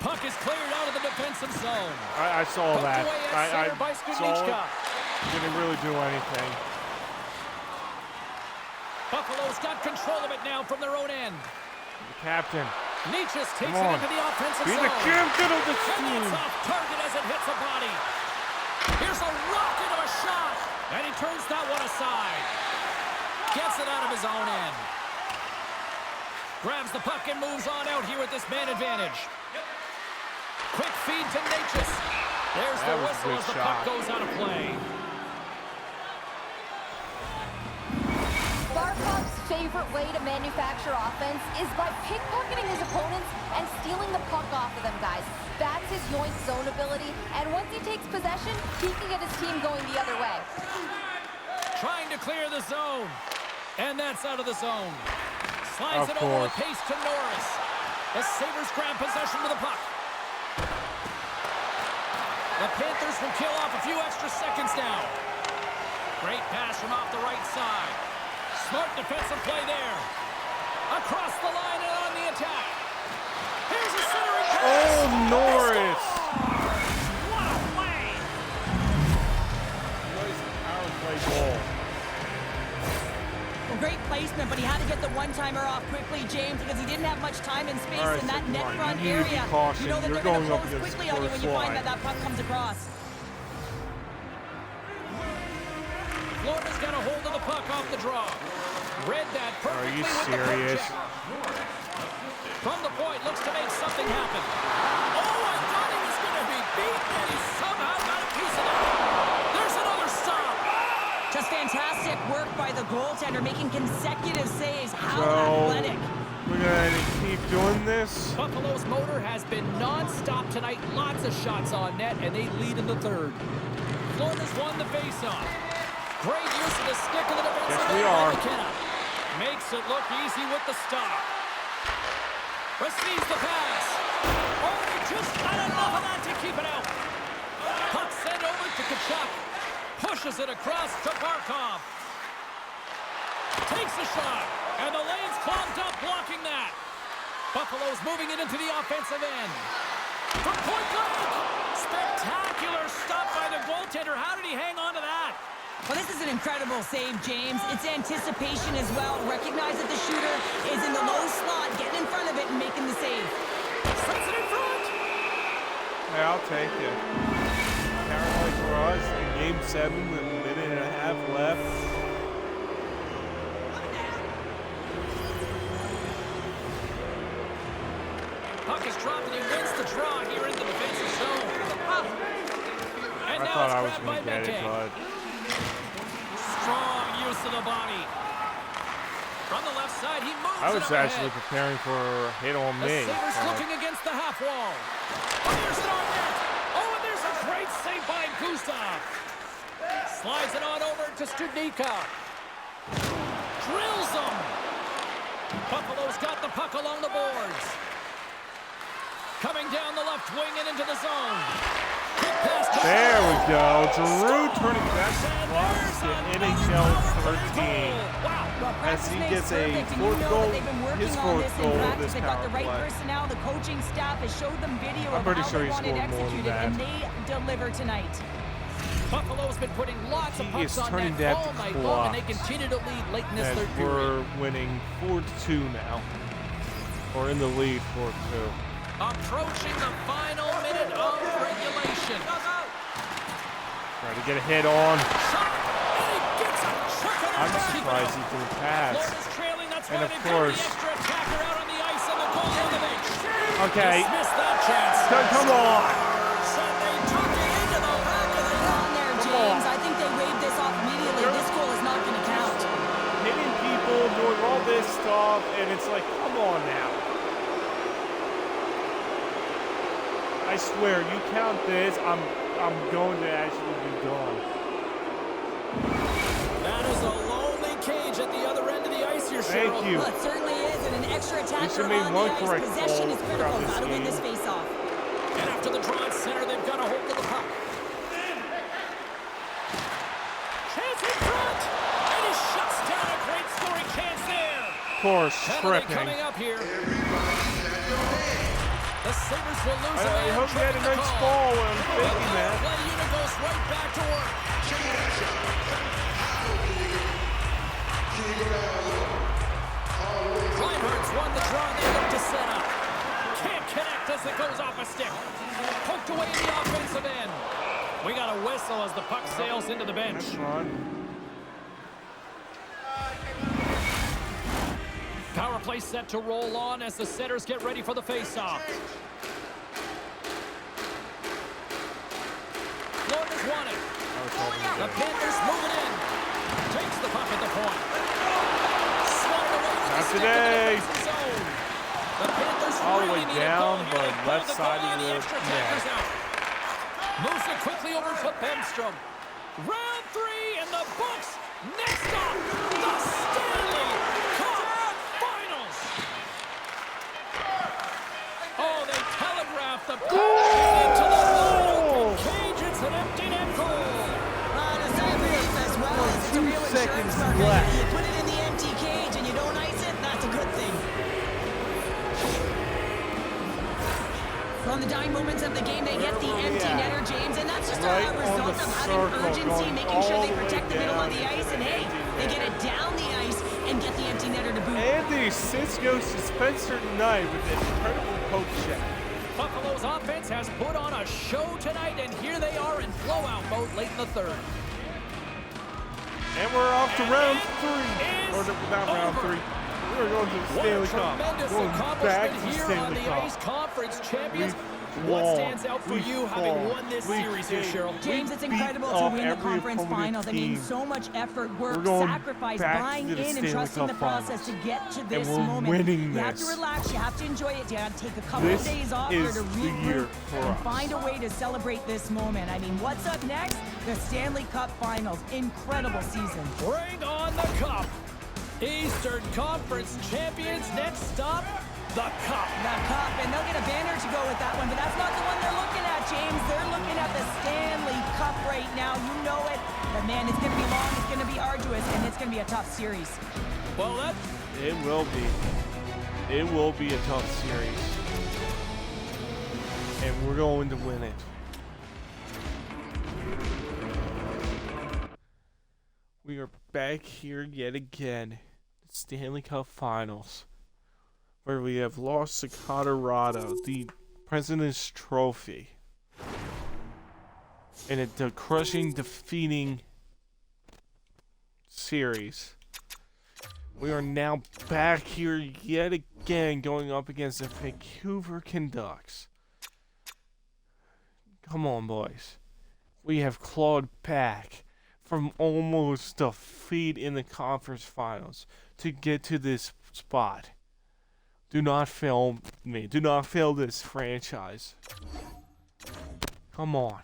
S2: Puck is cleared out of the defensive zone.
S1: I saw
S2: Poked
S1: that.
S2: away at
S1: I
S2: center by
S1: saw
S2: Skudnicka.
S1: it. Didn't really do anything.
S2: Buffalo's got control of it now from their own end.
S1: The captain.
S2: Nietzsche takes
S1: Come
S2: it
S1: on.
S2: into the offensive
S1: Be
S2: zone.
S1: the captain of this
S2: And
S1: team.
S2: it's off target as it hits a body. Here's a rocket of a shot. And he turns that one aside. Gets it out of his own end. Grabs the puck and moves on out here with this man advantage. Quick feed to Natchez. There's
S1: That
S2: the
S1: was a
S2: whistle
S1: good
S2: as the
S1: shot.
S2: puck goes out of play.
S4: Barkov's favorite way to manufacture offense is by pickpocketing his opponents and stealing the puck off of them, guys. That's his yoink zone ability, and once he takes possession, he can get his team going the other way.
S2: Trying to clear the zone. And that's out of the zone. Slides
S1: Of
S2: it over with
S1: course.
S2: pace to Norris. The Sabres grab possession with the puck. The Panthers will kill off a few extra seconds now. Great pass from off the right side. Smart defensive play there. Across the line and on the attack. Here's a centering pass.
S1: Oh, Norris.
S2: What a play.
S1: Nice power play goal.
S3: Well, great placement, but he had to get the one-timer off quickly, James, because he didn't have much time and space
S1: All right,
S3: in that
S1: so
S3: net
S1: come on,
S3: front
S1: you need to be
S3: area.
S1: cautious.
S3: You know that
S1: You're
S3: they're going to
S1: going up
S3: close
S1: against
S3: quickly on you when you
S1: first
S3: find
S1: line.
S3: that puck comes across.
S2: Florida's got a hold of the puck off the draw. Read that perfectly
S1: you
S2: with
S1: serious?
S2: the poke check. From the point, looks to make something happen. Oh, I thought he was going to be beat, and he somehow got a piece of it. There's another stop.
S3: Just fantastic work by the goaltender, making consecutive saves. How
S1: So,
S3: athletic.
S1: we're going to keep doing this.
S2: Buffalo's motor has been non-stop tonight. Lots of shots on net, and they lead in the third. Florida's won the face-off. Great use of the stick of the defensive
S1: Yes, we
S2: end by
S1: are.
S2: McKenna. Makes it look easy with the stop. Receives the pass. Oh, he just not enough of that to keep it out. Puck sent over to Tkachuk. Pushes it across to Barkov. Takes a shot, and the lane's clogged up blocking that. Buffalo's moving it into the offensive end. From point blank. Spectacular stop by the goaltender. How did he hang on to that?
S3: Well, this is an incredible save, James. It's anticipation as well. Recognize that the shooter is in the low slot, getting in front of it and making the save.
S2: Sets it in front.
S1: Hey, I'll take it. Carolina for us in Game 7 with a minute and a half left.
S2: Puck is dropped and he wins the draw here in the defensive zone. And
S1: I
S2: now
S1: thought
S2: it's
S1: I was
S2: grabbed by
S1: going to get it,
S2: Mete.
S1: but
S2: Strong use of the body. From the left side, he moves
S1: I
S2: it
S1: was
S2: up
S1: actually
S2: ahead.
S1: preparing for a hit on
S2: The
S1: me.
S2: Sabres
S1: but
S2: looking against the half wall. Fires it on net. Oh, and there's a great save by Gustav. Slides it on over to Studnicka. Drills him. Buffalo's got the puck along the boards. Coming down the left wing and into the zone. Quick pass to
S1: There we go.
S2: Giroux.
S1: Giroux turning back the
S2: And
S1: clock
S2: there's
S1: to
S2: another
S1: NHL
S2: power play
S1: 13.
S2: goal. Wow.
S3: Well,
S1: As
S3: practice
S1: he
S3: makes
S1: gets a
S3: perfect, and you
S1: fourth
S3: know
S1: goal,
S3: that they've been working
S1: his
S3: on
S1: fourth
S3: this in
S1: goal of
S3: practice.
S1: this
S3: They've got the
S1: power
S3: right
S1: play.
S3: personnel. The coaching staff has showed them video
S1: I'm
S3: of
S1: pretty
S3: how
S1: sure
S3: they
S1: he
S3: want it
S1: scored more than
S3: executed,
S1: that.
S3: and they deliver tonight.
S2: Buffalo's been putting lots of
S1: He
S2: pucks
S1: is
S2: on
S1: turning
S2: net
S1: that
S2: all
S1: to
S2: night long, and they
S1: clocks.
S2: continue to lead late in this
S1: And
S2: third period.
S1: we're winning 4-2 now. Or in the lead 4-2.
S2: Approaching the final minute of regulation.
S1: Try to get a hit on.
S2: Shot, and he gets a chuck it
S1: I'm
S2: over.
S1: surprised he didn't pass.
S2: Florida's trailing. That's
S1: And
S2: why
S1: of
S2: they've got
S1: course-
S2: the extra attacker out on the ice and the goalie on the bench.
S1: Okay.
S2: Dismissed that chance.
S1: Come on.
S2: So they took it into the back of the
S3: They're on there, James. I think they waved this off immediately. This goal is not going to count.
S1: Hitting people, doing all this stuff, and it's like, come on now. I swear, you count this, I'm going to actually be gone.
S2: That is a lonely cage at the other end of the ice here, Cheryl.
S1: Thank you.
S3: Well, it certainly is, and an extra attacker
S1: should make
S3: on
S1: one
S3: the ice.
S1: correct
S3: Possession
S1: call
S3: is critical.
S1: throughout this
S3: Got to win
S1: game.
S3: this face-off.
S2: And after the draw at center, they've got a hold of the puck. Chance in front! And he shuts down a great scoring chance there.
S1: Of course,
S2: Penalty
S1: tripping.
S2: coming up here. The Sabres will lose a
S1: I
S2: man.
S1: hope you had a
S2: tripping the
S1: nice
S2: call.
S1: ball when I'm
S2: The
S1: thinking
S2: power
S1: that.
S2: play unit goes right back to work. defensive end. We got a whistle as the puck sails into the bench.
S1: That's fine.
S2: Power play set to roll on as the setters get ready for the faceoff. Florida's won it. The Panthers moving in. Takes the puck at the point. Swatted away with
S1: Not
S2: the stick
S1: today.
S2: in the defensive zone. The Panthers
S1: All the
S2: really
S1: way
S2: need a
S1: down,
S2: goal here.
S1: but
S2: They pull
S1: left
S2: the
S1: side
S2: goal
S1: of
S2: and
S1: the
S2: extra
S1: net.
S2: tackers out. Moves it quickly over to Bemstrom. Round 3 in the books. Next up, the Stanley Cup Finals. Oh, they telegraphed the puck into the wide open cage. It's an empty net goal.
S3: To say relief as well as it's a real
S1: 2 seconds
S3: insurance market.
S1: left.
S3: You put it in the empty cage and you don't ice it, that's a good thing. On the dying moments of the game, they get the empty netter, James, and that's just
S1: Right
S3: a
S1: on
S3: result
S1: the
S3: of having
S1: circle,
S3: urgency,
S1: going
S3: making sure
S1: all
S3: they
S1: the way
S3: protect the middle of
S1: down
S3: the
S1: to
S3: ice,
S1: the
S3: and hey,
S1: empty
S3: they
S1: net.
S3: get it down the ice and get the empty netter to boot.
S1: And the assist goes to Spencer Knight with an incredible poke check.
S2: Buffalo's offense has put on a show tonight, and here they are in blowout mode late in the third.
S1: And we're off to
S2: And
S1: round
S2: it
S1: 3. Or
S2: is
S1: not round
S2: over.
S1: 3. We're going to the
S2: What a
S1: Stanley Cup.
S2: tremendous
S1: Going back
S2: accomplishment
S1: to
S2: here on
S1: Stanley
S2: the
S1: Cup.
S2: Ice Conference Champions.
S1: We
S2: What
S1: won.
S2: stands out for
S1: We
S2: you having
S1: fought.
S2: won this
S1: We
S2: series here,
S1: did.
S2: Cheryl?
S3: James, it's
S1: beat
S3: incredible to
S1: up
S3: win the
S1: every
S3: conference
S1: opponent
S3: finals. I mean,
S1: team.
S3: so much effort, work,
S1: We're going
S3: sacrifice,
S1: back
S3: buying
S1: to the
S3: in and
S1: Stanley
S3: trusting
S1: Cup
S3: the process to
S1: Finals.
S3: get to this
S1: we're
S3: moment.
S1: winning
S3: You have to
S1: this.
S3: relax, you have to enjoy it, you have to take a couple
S1: This
S3: of days off here
S1: is
S3: to
S1: the year
S3: regroup
S1: for
S3: and
S1: us.
S3: find a way to celebrate this moment. I mean, what's up next? The Stanley Cup Finals. Incredible season.
S2: Bring on the cup. Eastern Conference champions. Next stop, the cup.
S3: The cup, and they'll get a banner to go with that one, but that's not the one they're looking at, James. They're looking at the Stanley Cup right now. You know it. But man, it's going to be long, it's going to be arduous, and it's going to be a tough series.
S2: Well, that
S1: It will be. It will be a tough series. And we're going to win it. We are back here yet again. The Stanley Cup Finals. Where we have lost to Colorado, the President's Trophy. In a crushing, defeating series. We are now back here yet again going up against the Vancouver Canucks. Come on, boys. We have clawed back from almost defeat in the conference finals to get to this spot. Do not fail me. Do not fail this franchise. Come on.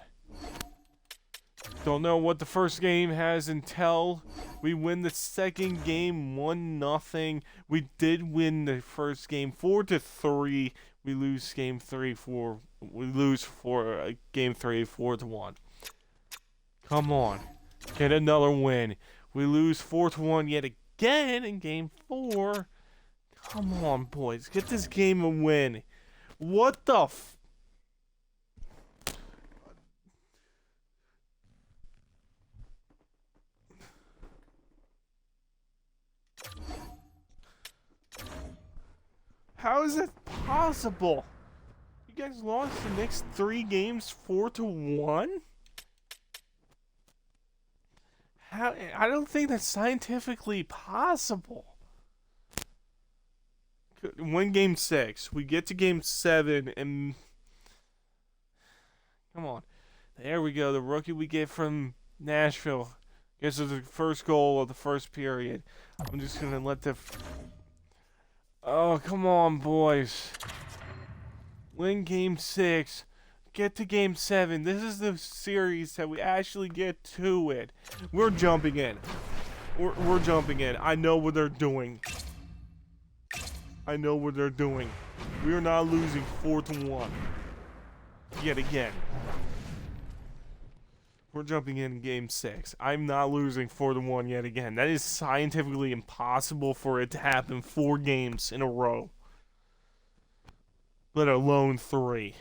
S1: Don't know what the first game has until we win the second game 1-0. We did win the first game 4-3. We lose game 3 4. We lose for game 3 4-1. Come on. Get another win. We lose 4-1 yet again in game 4. Come on, boys. Get this game a win. What the f... How is that possible? You guys lost the next 3 games 4-1? How? I don't think that's scientifically possible. Win game 6. We get to game 7 and... Come on. There we go. The rookie we get from Nashville gets us the first goal of the first period. I'm just going to let the... Oh, come on, boys. Win game 6. Get to game 7. This is the series that we actually get to it. We're jumping in. We're jumping in. I know what they're doing. I know what they're doing. We are not losing 4-1. Yet again. We're jumping in game 6. I'm not losing 4-1 yet again. That is scientifically impossible for it to happen 4 games in a row. Let alone 3.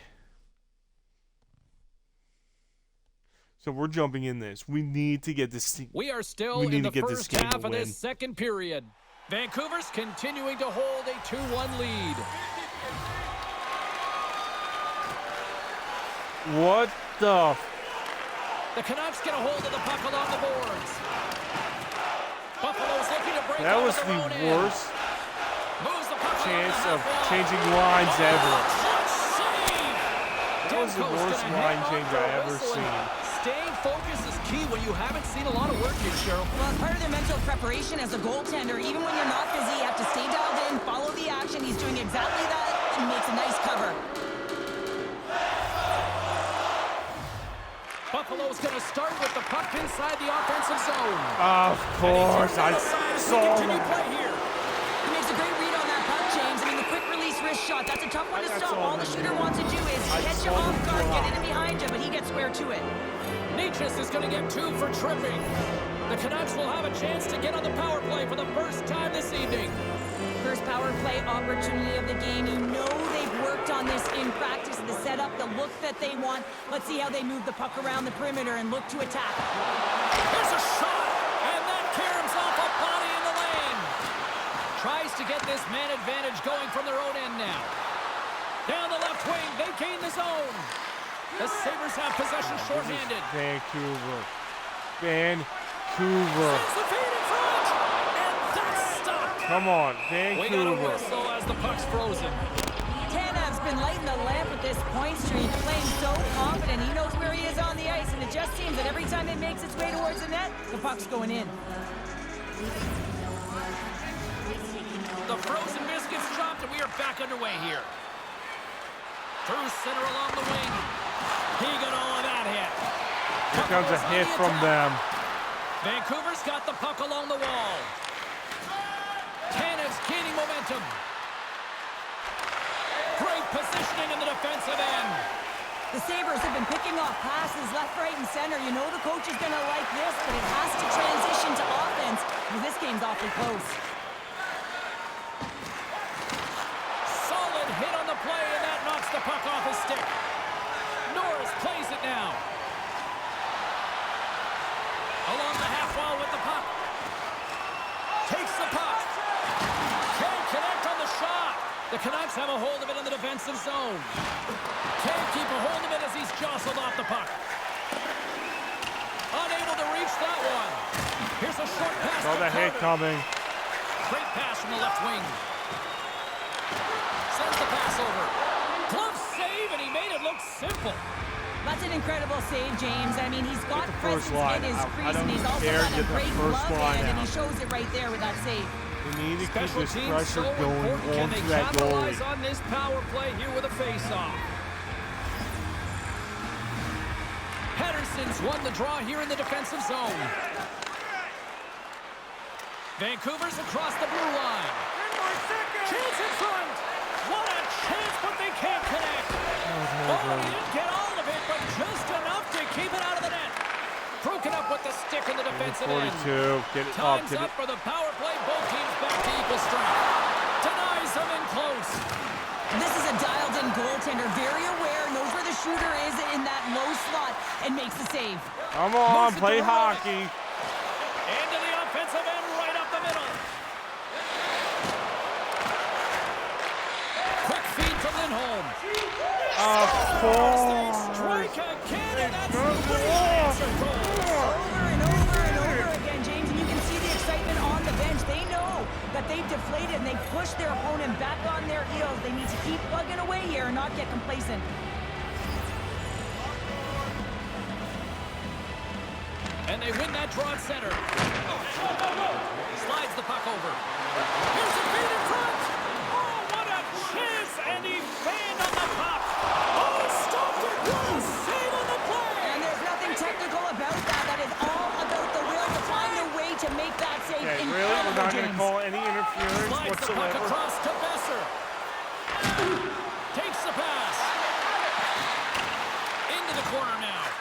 S1: So we're jumping in this. We need to get this.
S2: we are still
S1: We
S2: in
S1: need
S2: the
S1: to get this
S2: first
S1: game
S2: half
S1: to
S2: of
S1: win.
S2: this second period. Vancouver's continuing to hold a 2-1 lead.
S1: What stuff.
S2: The Canucks get a hold of the puck along the boards. Buffalo's looking to break
S1: That
S2: out
S1: was
S2: of their
S1: the
S2: own end.
S1: worst
S2: Moves the puck
S1: chance
S2: along
S1: of
S2: the half wall.
S1: changing lines ever.
S2: Clutch save!
S1: That was the
S2: Demko's
S1: worst
S2: gonna
S1: line
S2: hang on
S1: change
S2: for a
S1: I ever
S2: whistle, and
S1: seen.
S2: Staying focused is key when you haven't seen a lot of work here, Cheryl.
S3: Well, it's part of their mental preparation as a goaltender. Even when you're not busy, you have to stay dialed in, follow the action. He's doing exactly that. He makes a nice cover.
S2: Buffalo's going to start with the puck inside the offensive zone.
S1: Of course, I saw
S2: Continue
S1: that.
S2: play here.
S3: He makes a great read on that puck, James. I mean, the quick release wrist shot, that's a tough one to
S1: That's
S3: stop.
S1: all
S3: All the
S1: I
S3: shooter
S1: knew.
S3: wants to do is
S1: I
S3: catch you
S1: saw
S3: off
S1: the
S3: guard,
S1: block.
S3: get in behind you, but he gets square to it.
S2: Nietzsche's is going to get 2 for tripping. The Canucks will have a chance to get on the power play for the first time this evening.
S3: First power play opportunity of the game. You know they've worked on this in practice, the setup, the look that they want. Let's see how they move the puck around the perimeter and look to attack.
S2: There's a shot, and that caroms off a body in the lane. Tries to get this man advantage going from their own end now. Down the left wing, they gain the zone. The Sabres have possession shorthanded.
S1: Vancouver.
S2: Sends the feed in front, and that's stopped.
S1: Come on,
S2: We got a
S1: Vancouver.
S2: whistle as the puck's frozen.
S3: Tanev's been lighting the lamp with this point streak, playing so confident. He knows where he is on the ice, and it just seems that every time it makes its way towards the net, the puck's going in.
S2: The frozen biscuits dropped, and we are back underway here. Through center along the wing. He got all of that hit.
S1: Here comes a hit from them.
S2: Vancouver's got the puck along the wall. Tanev's gaining momentum. Great positioning in the defensive end.
S3: The Sabres have been picking off passes left, right, and center. You know the coach is going to like this, but it has to transition to offense because this game's awfully close.
S2: Solid hit on the play, and that knocks the puck off his stick. Norris plays it now. Along the half wall with the puck. Takes the puck. Can't connect on the shot. The Canucks have a hold of it in the defensive zone. Can't keep a hold of it as he's jostled off the puck. Unable to reach that one. Here's a short pass.
S1: Saw the hit coming.
S2: Great pass from the left wing. Sends the pass over. Glove save, and he made it look simple.
S3: That's an incredible save, James. I mean, he's got
S1: the
S3: presence
S1: first line
S3: in his
S1: out. I
S3: crease,
S1: don't
S3: and he's also
S1: care.
S3: got a
S1: Get the
S3: great
S1: first
S3: glove
S1: line
S3: hand, and he
S1: out.
S3: shows it right there with that save.
S1: We need to keep
S2: Special
S1: this
S2: teams
S1: pressure
S2: so
S1: going
S2: important. Can they
S1: onto that
S2: capitalize
S1: goalie.
S2: on this power play here with a face-off? Henderson's won the draw here in the defensive zone. Vancouver's across the blue line. Chance in front. What a chance, but they can't connect. Oh, he didn't get all of it, but just enough to keep it out of the net. Broken up with the stick in the defensive
S1: 42.
S2: end.
S1: Get it up.
S2: Time's
S1: Get
S2: up
S1: it.
S2: for the power play. Both teams back to equal strength. Denies them in close.
S3: This is a dialed-in goaltender, very aware, knows where the shooter is in that low slot, and makes the save.
S1: Come on,
S2: Moves it
S1: play
S2: to the right.
S1: hockey.
S2: Into the offensive end, right up the middle. Quick feed from Lindholm.
S1: Of course.
S2: Strike again, and that's
S1: Good
S2: the
S1: goal.
S2: answer goal.
S3: Over and over and over again, James, and you can see the excitement on the bench. They know that they've deflated and they've pushed their opponent back on their heels. They need to keep plugging away here and not get complacent.
S2: And they win that draw at center. Slides the puck over. Here's a feed in front. Oh, what a chance, and he fanned on the puck. Oh, stopped it. What a save on the play.
S3: And there's nothing technical about that. That is all about the will to find a way to make that save.
S1: Okay, really?
S3: Incredible,
S1: We're not going to
S3: James.
S1: call any interference
S2: Slides the puck
S1: whatsoever?
S2: across to Besser. Takes the pass. Into the corner now.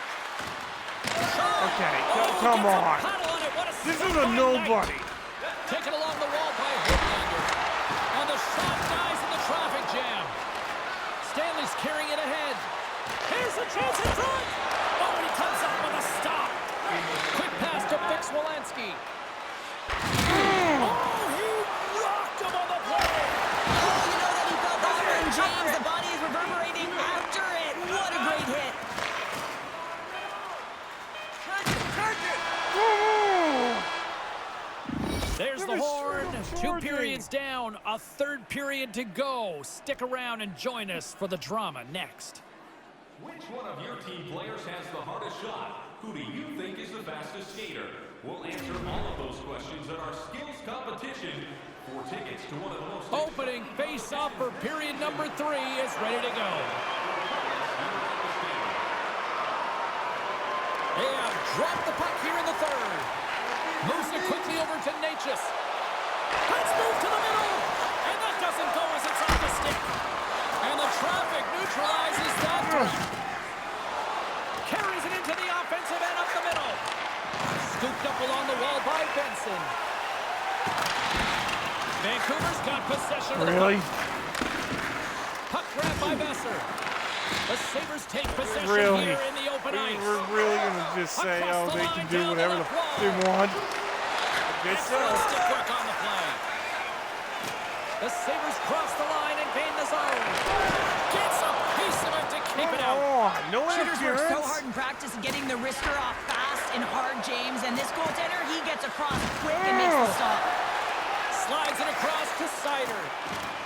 S1: Okay,
S2: Oh,
S1: come
S2: gets a
S1: on.
S2: paddle on it. What a
S1: This
S2: stop
S1: is a
S2: by
S1: nobody.
S2: Knight. Taken along the wall by Horlander. And the shot dies in the traffic jam. Stanley's carrying it ahead. Here's a chance in front. Oh, and he comes up with a stop. Quick pass to Vic Smolanski. Oh, he rocked him on the play.
S3: Oh, you know that he felt that one, James. The body is reverberating after it. What a great hit.
S2: There's the horn. 2 periods down, a 3rd period to go. Stick around and join us for the drama next.
S5: Which one of your team players has the hardest shot? Who do you think is the fastest skater? We'll answer all of those questions at our skills competition. For tickets to one of the most...
S2: Opening face-off for period number 3 is ready to go. They have dropped the puck here in the 3rd. Moves it quickly over to Natchez. Let's move to the middle. And that doesn't go as it's off the stick. And the traffic neutralizes that threat. Carries it into the offensive end up the middle. Scooped up along the wall by Benson. Vancouver's got possession of the puck. Puck grab by Besser. The Sabres take possession here in the open ice.
S1: We're really going to just say, oh, they can do whatever they want.
S2: Excellent stick work on the play. The Sabres cross the line and gain the zone. Gets a piece of it to keep it out.
S1: No
S3: Shooters work
S1: interference.
S3: so hard in practice at getting the wrister off fast and hard, James. And this goaltender, he gets across quick and makes the stop.
S2: Slides it across to Sider.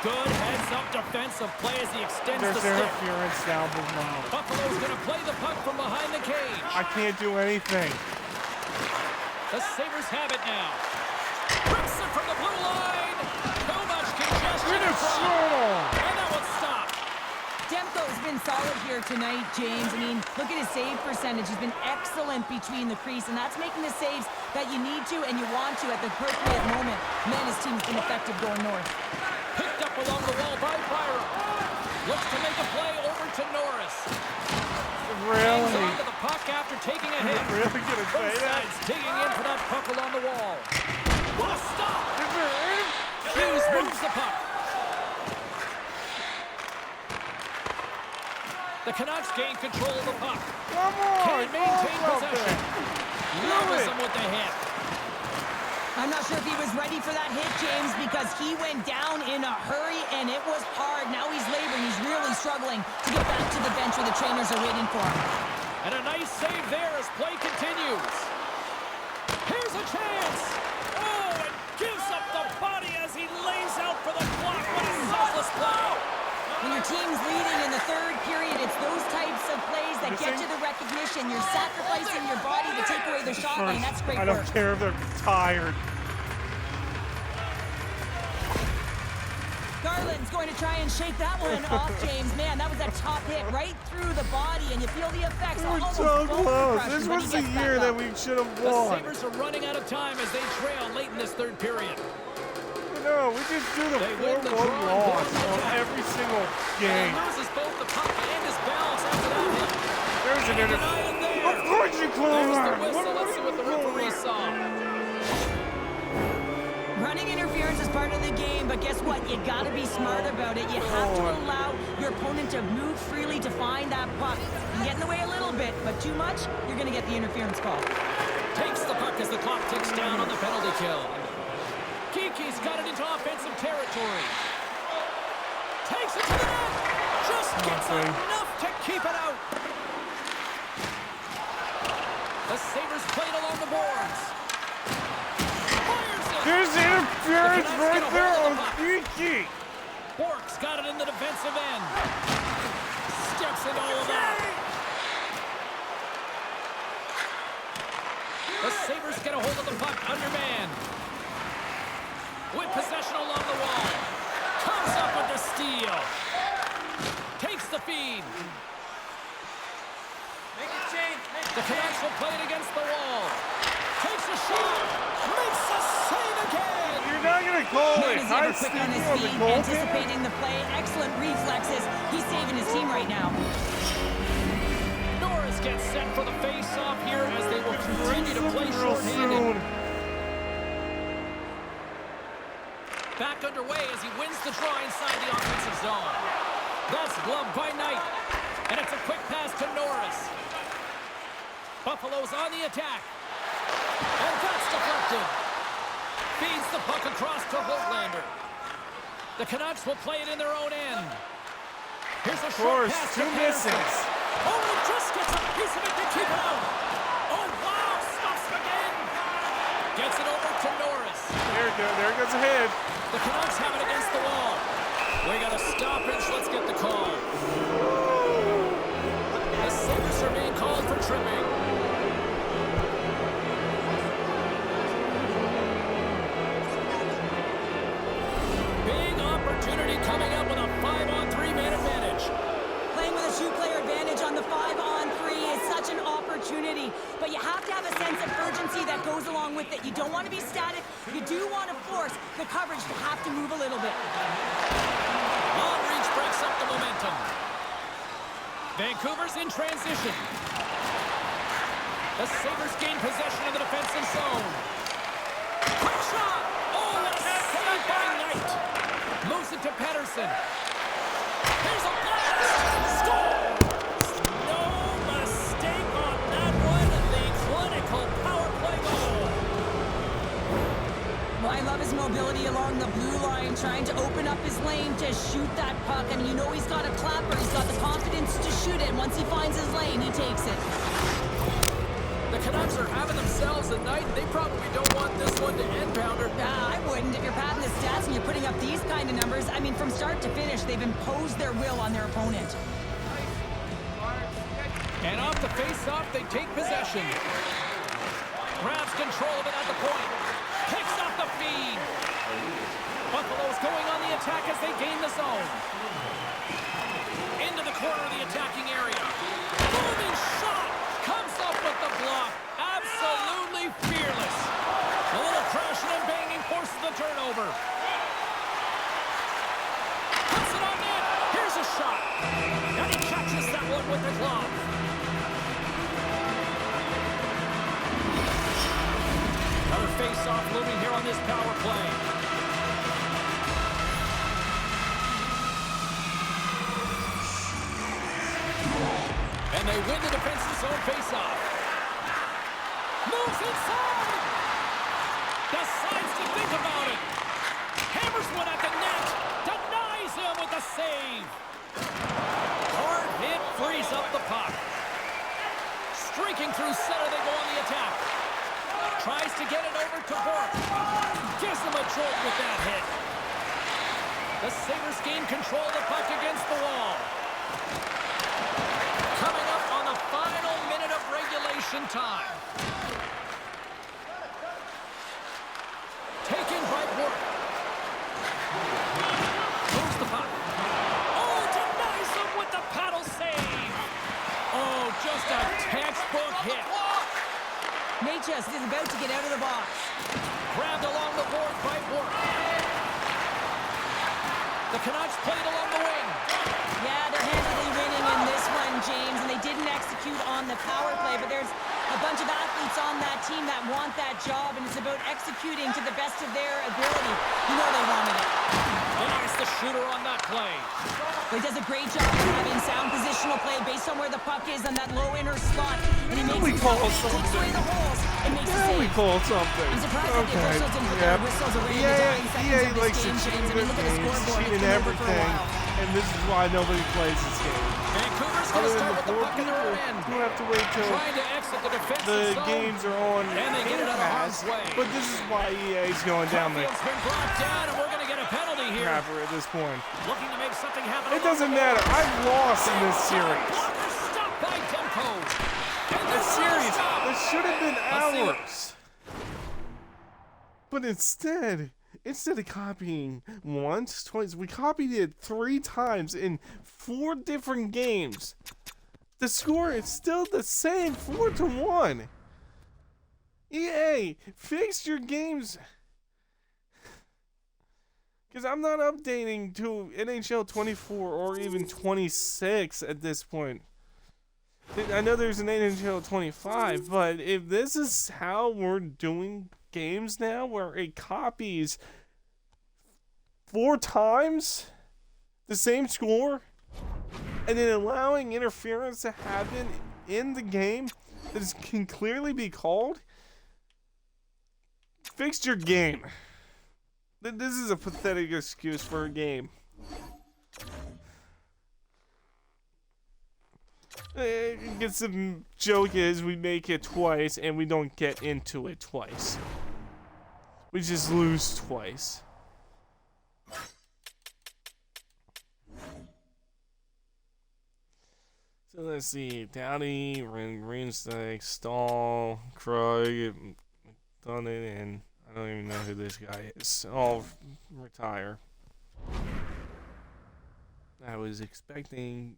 S2: Good heads-up defensive play as he extends
S1: There's
S2: the stick.
S1: interference down below.
S2: Buffalo's going to play the puck from behind the cage.
S1: I can't do anything.
S2: The Sabres have it now. Rips it from the blue line. Too much congestion in front. And that one's stopped.
S3: Demko's been solid here tonight, James. I mean, look at his save percentage. He's been excellent between the crease, and that's making the saves that you need to and you want to at the appropriate moment. Man, his team's been effective going north.
S2: Picked up along the wall by Byron. Looks to make a play over to Norris. Hangs
S1: Really?
S2: on to the puck after taking a hit.
S1: Really going to say
S2: Both
S1: that?
S2: sides digging in for that puck along the wall. What a stop!
S1: Is there
S2: Hughes moves the puck. The Canucks gain control of the puck.
S1: Come on!
S2: Can't maintain
S1: go
S2: possession.
S1: something.
S2: Levels him with the hit.
S3: I'm not sure if he was ready for that hit, James, because he went down in a hurry, and it was hard. Now he's laboring. He's really struggling to get back to the bench where the trainers are waiting for him.
S2: And a nice save there as play continues. Here's a chance. Oh, and gives up the body as he lays out for the clock. What a selfless play.
S3: When your team's leading in the 3rd period, it's those types of plays that get you the recognition. You're sacrificing your body to take away the shot lane. That's great
S1: I
S3: work.
S1: don't care if they're tired.
S3: Garland's going to try and shake that one off, James. Man, that was a top hit right through the body, and you feel the effects.
S1: We were
S3: Almost
S1: so
S3: bone
S1: close.
S3: crushing,
S1: This
S3: but
S1: was
S3: he
S1: the
S3: gets back
S1: year that
S3: up.
S1: we should have
S2: The
S1: won.
S2: Sabres are running out of time as they trail late in this 3rd period.
S1: No, we just do the
S2: They win the
S1: 4-1
S2: draw
S1: loss
S2: and go
S1: on
S2: to
S1: every single
S2: He
S1: game.
S2: loses both the puck and his balance after that hit.
S1: There's an
S2: Denied him there.
S1: Of course you close
S2: There's the
S1: that.
S2: whistle. Let's see what the referee saw.
S3: Running interference is part of the game, but guess what? You gotta be smart about it. You have to allow your opponent to move freely to find that puck. You get in the way a little bit, but too much, you're gonna get the interference call.
S2: Takes the puck as the clock ticks down on the penalty kill. Kiki's got it into offensive territory. Takes it to the net. Just gets enough to keep it out. The Sabres played along the boards. Fires it.
S1: There's interference
S2: The Canucks
S1: right
S2: get a
S1: there
S2: hold
S1: on
S2: of the puck.
S1: Kiki.
S2: Bork's got it in the defensive end. Steps into all of that. The Sabres get a hold of the puck undermanned. With possession along the wall. Comes up with the steal. Takes the feed. The Canucks will play it against the wall. Takes a shot. Makes a save again.
S1: You're not going to call
S3: Man
S1: it
S3: is
S1: high
S3: ever quick on
S1: sticking
S3: his
S1: on the
S3: feet,
S1: goaltender?
S3: anticipating the play. Excellent reflexes. He's saving his team right now.
S2: Norris gets set for the face-off here as they will continue to play
S1: Real
S2: shorthanded.
S1: soon.
S2: Back underway as he wins the draw inside the offensive zone. That's gloved by Knight. And it's a quick pass to Norris. Buffalo's on the attack. And that's deflected. Feeds the puck across to Holtlander. The Canucks will play it in their own end. Here's a short pass to
S1: Two
S2: Peterson.
S1: misses.
S2: Oh, he just gets a piece of it to keep it out. Oh, wow, stops again. Gets it over to Norris.
S1: They're There goes a hit.
S2: The Canucks have it against the wall. We got a stoppage. Let's get the call. The Sabres are being called for tripping. Big opportunity coming up with a 5-on-3 man advantage.
S3: Playing with a two-player advantage on the 5-on-3 is such an opportunity, but you have to have a sense of urgency that goes along with it. You don't want to be static. You do want to force the coverage to have to move a little bit.
S2: Long reach breaks up the momentum. Vancouver's in transition. The Sabres gain possession of the defensive zone. Quick shot! Oh, that's saved by Knight. Moves it to Pettersson. Here's a blast! Score! No mistake on that one. The clinical power play goal.
S3: Well, I love his mobility along the blue line, trying to open up his lane to shoot that puck. I mean, you know he's got a clapper. He's got the confidence to shoot it. Once he finds his lane, he takes it.
S2: The Canucks are having themselves a night. They probably don't want this one to end, Pounder.
S3: I wouldn't. If you're padding the stats and you're putting up these kind of numbers, I mean, from start to finish, they've imposed their will on their opponent.
S2: And off the face-off, they take possession. Grabs control of it at the point. Picks up the feed. Buffalo's going on the attack as they gain the zone. Into the corner of the attacking area. Booming shot. Comes up with the block. Absolutely fearless. A little crashing and banging forces the turnover. Puts it on net. Here's a shot. And he catches that one with the glove. Another face-off looming here on this power play. And they win the defensive zone face-off. Moves inside. Decides to think about it. Hammers one at the net. Denies him with the save. Hard hit frees up the puck. Streaking through center, they go on the attack. Tries to get it over to Bork. Gives him a jolt with that hit. The Sabres gain control of the puck against the wall. Coming up on the final minute of regulation time. Taken by Bork. Moves the puck. Oh, denies him with the paddle save. Oh, just a textbook hit.
S3: Natchez is about to get out of the box.
S2: Grabbed along the board by Bork. The Canucks played along the wing.
S3: Yeah, they're handily winning in this one, James, and they didn't execute on the power play, but there's a bunch of athletes on that team that want that job, and it's about executing to the best of their ability. You know they wanted it.
S2: Denies the shooter on that play.
S3: But he does a great job of having sound positional play based on where the puck is on that low inner slot, and he makes
S1: We
S3: himself
S1: call
S3: takes
S1: something.
S3: away the holes and makes a
S1: Yeah, we
S3: save.
S1: called something.
S3: I'm surprised that the officials didn't put their whistles away in the dying seconds
S1: EA
S3: of this
S1: likes to
S3: game,
S1: cheat
S3: James. I
S1: their
S3: mean, look at the
S1: games,
S3: scoreboard.
S1: cheating
S3: It's been over for a
S1: everything,
S3: while.
S1: and this is why nobody plays this game.
S2: Vancouver's going
S1: Other
S2: to
S1: than
S2: start
S1: the
S2: with the
S1: poor
S2: puck in their
S1: people
S2: own end.
S1: who have to wait till
S2: Trying to exit the defensive
S1: the
S2: zone.
S1: games are on
S2: And they get it out of harm's
S1: Pass,
S2: way.
S1: but this is why EA is going down the
S2: Caulfield's been brought down, and we're going to get a penalty here.
S1: crapper at this point.
S2: Looking to make something happen.
S1: It doesn't matter. I've lost in this series.
S2: Blocker stopped by Demko. And
S1: This
S2: the
S1: series,
S2: stop.
S1: this should have been
S2: Let's see what-
S1: ours. But instead of copying once, twice, we copied it 3 times in 4 different games. The score is still the same, 4-1. EA, fix your games. Because I'm not updating to NHL 24 or even 26 at this point. I know there's an NHL 25, but if this is how we're doing games now, where it copies 4 times the same score, and then allowing interference to happen in the game that can clearly be called, fix your game. This is a pathetic excuse for a game. I guess the joke is we make it twice and we don't get into it twice. We just lose twice. So let's see. Dowdy, Reinstein, Stahl, Krug, done it, and I don't even know who this guy is. All retire. I was expecting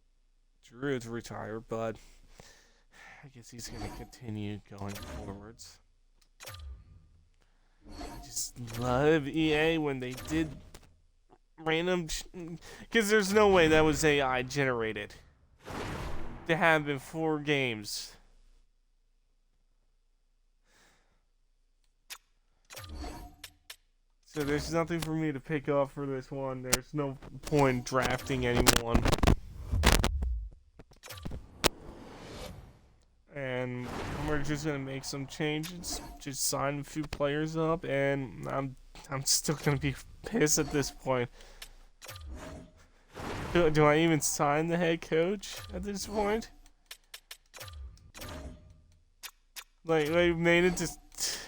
S1: Drew to retire, but I guess he's going to continue going forwards. I just love EA when they did random... Because there's no way that was AI generated. There have been 4 games. So there's nothing for me to pick up for this one. There's no point drafting anyone. And we're just gonna make some changes, just sign a few players up, and I'm still gonna be pissed at this point. Do I even sign the head coach at this point? Like, they made it to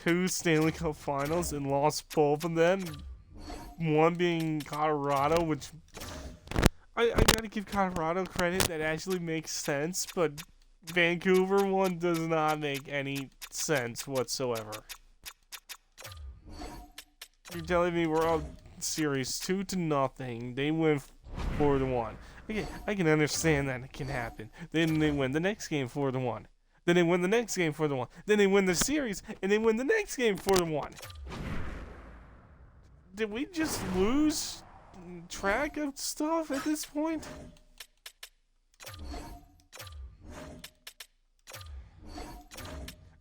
S1: 2 Stanley Cup Finals and lost both of them. One being Colorado, which I gotta give Colorado credit, that actually makes sense, but Vancouver one does not make any sense whatsoever. You're telling me World Series 2-0, they win 4-1. Okay, I can understand that it can happen. Then they win the next game 4-1. Then they win the next game 4-1. Then they win the series, and they win the next game 4-1. Did we just lose track of stuff at this point?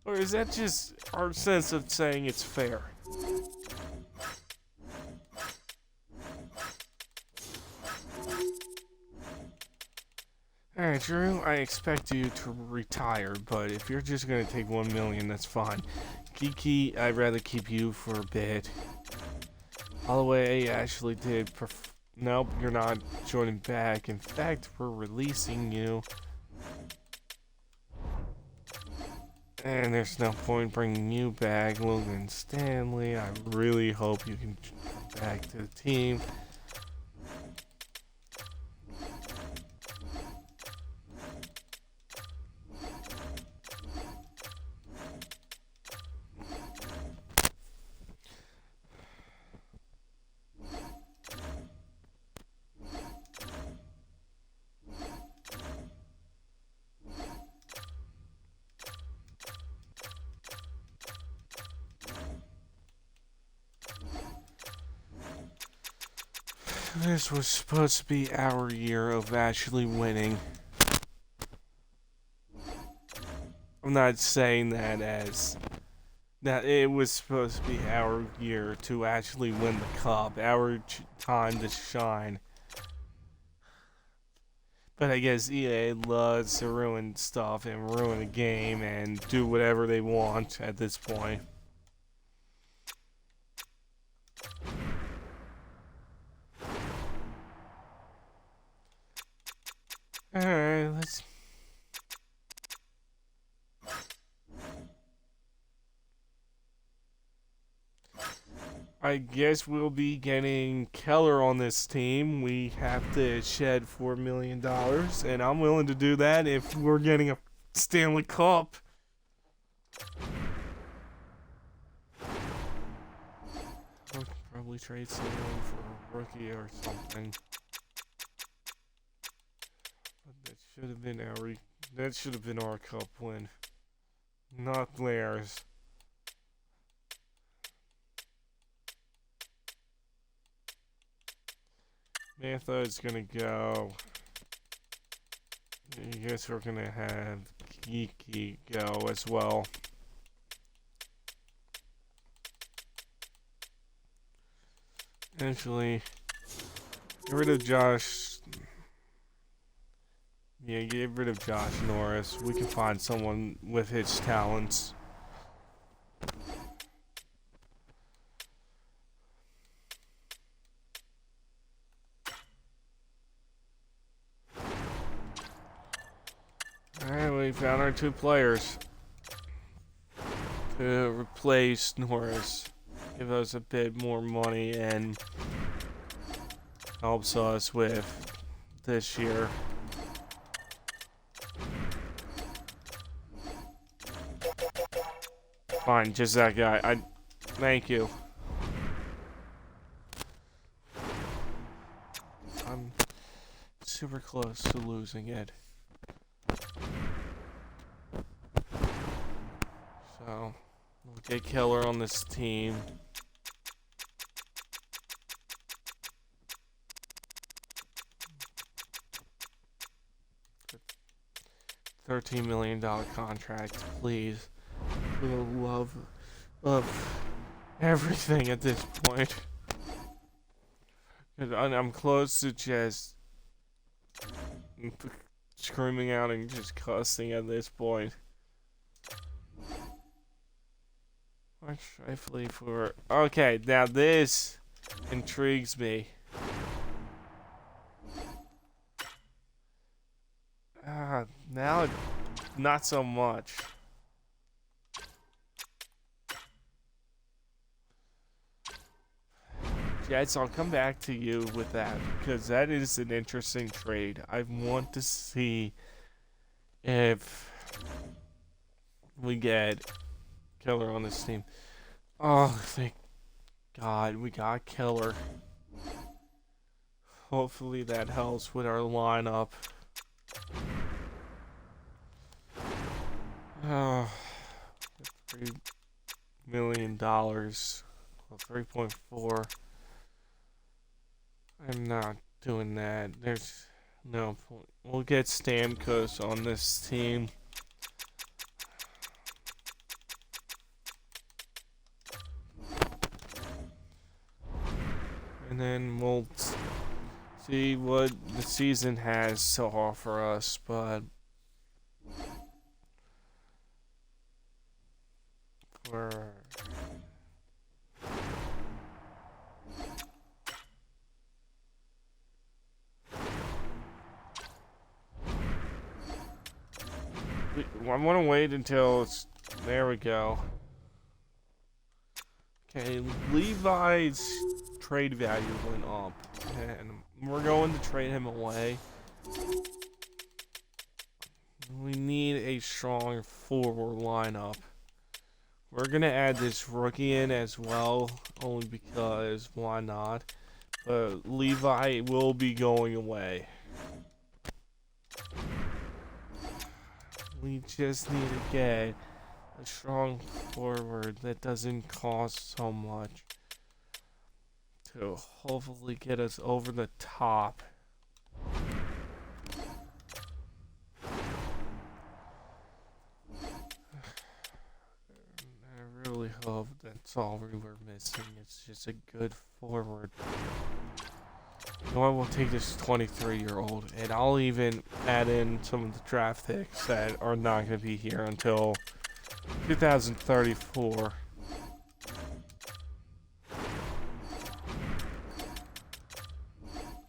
S1: Or is that just our sense of saying it's fair? Alright, Drew, I expect you to retire, but if you're just gonna take $1 million, that's fine. Kiki, I'd rather keep you for a bit. Holloway actually did nope, you're not joining back. In fact, we're releasing you. And there's no point bringing you back. Logan Stanley, I really hope you can come back to the team. This was supposed to be our year of actually winning. I'm not saying that as that it was supposed to be our year to actually win the cup, our time to shine. But I guess EA loves to ruin stuff and ruin a game and do whatever they want at this point. Alright, let's... I guess we'll be getting Keller on this team. We have to shed $4 million, and I'm willing to do that if we're getting a Stanley Cup. I'll probably trade someone for a rookie or something. That should have been our cup win, not theirs. Mantha is gonna go. I guess we're gonna have Geeky go as well. Actually, get rid of Josh. Yeah, get rid of Josh Norris. We can find someone with his talents. Alright, we found our 2 players to replace Norris. give us a bit more money and helps us with this year. Fine, just that guy. Thank you. I'm super close to losing it. So, we'll get Keller on this team. $13 million contract, please. For the love of everything at this point. I'm close to just screaming out and just cussing at this point. What should I play for? Okay, now this intrigues me. Now not so much. Jets, I'll come back to you with that because that is an interesting trade. I want to see if we get Keller on this team. Oh, thank God we got Keller. Hopefully that helps with our lineup. Oh, $3 million. Well, 3.4. I'm not doing that. There's no point. We'll get Stamkos on this team. And then we'll see what the season has to offer us, but we're I want to wait until it's there we go. Okay, Levi's trade value went up, and we're going to trade him away. We need a strong forward lineup. We're gonna add this rookie in as well, only because why not? But Levi will be going away. We just need to get a strong forward that doesn't cost so much to hopefully get us over the top. I really hope that's all we were missing. It's just a good forward. You know what, we'll take this 23-year-old, and I'll even add in some of the draft picks that are not going to be here until 2034.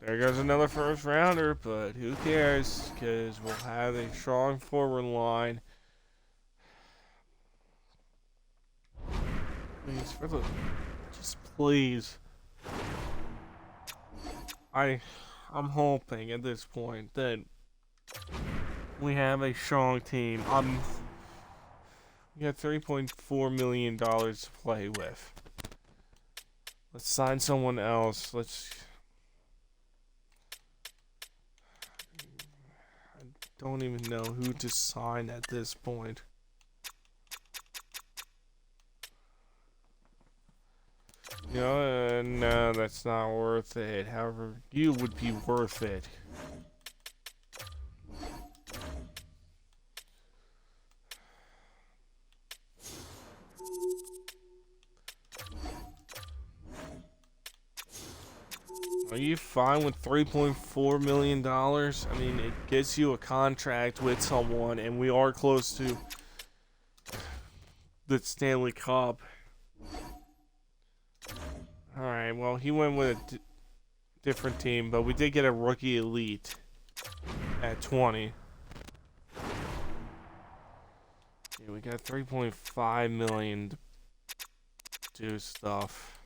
S1: There goes another first rounder, but who cares, because we'll have a strong forward line. Please, just please. I'm hoping at this point that we have a strong team. We got $3.4 million to play with. Let's sign someone else. I don't even know who to sign at this point. You know, no, that's not worth it. However, you would be worth it. Are you fine with $3.4 million? I mean, it gets you a contract with someone, and we are close to the Stanley Cup. Alright, well, he went with a different team, but we did get a rookie elite at 20. Yeah, we got $3.5 million do stuff.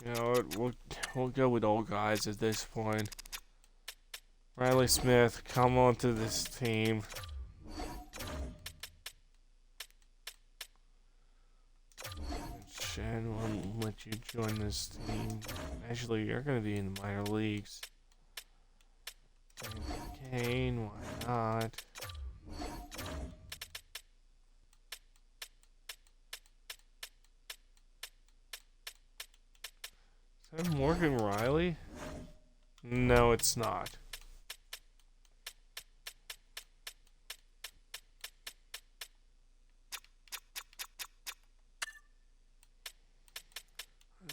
S1: You know what? We'll go with old guys at this point. Riley Smith, come on to this team. Shen won't let you join this team. Actually, you're gonna be in the minor leagues. Kane, why not? Is that Morgan Riley? No, it's not.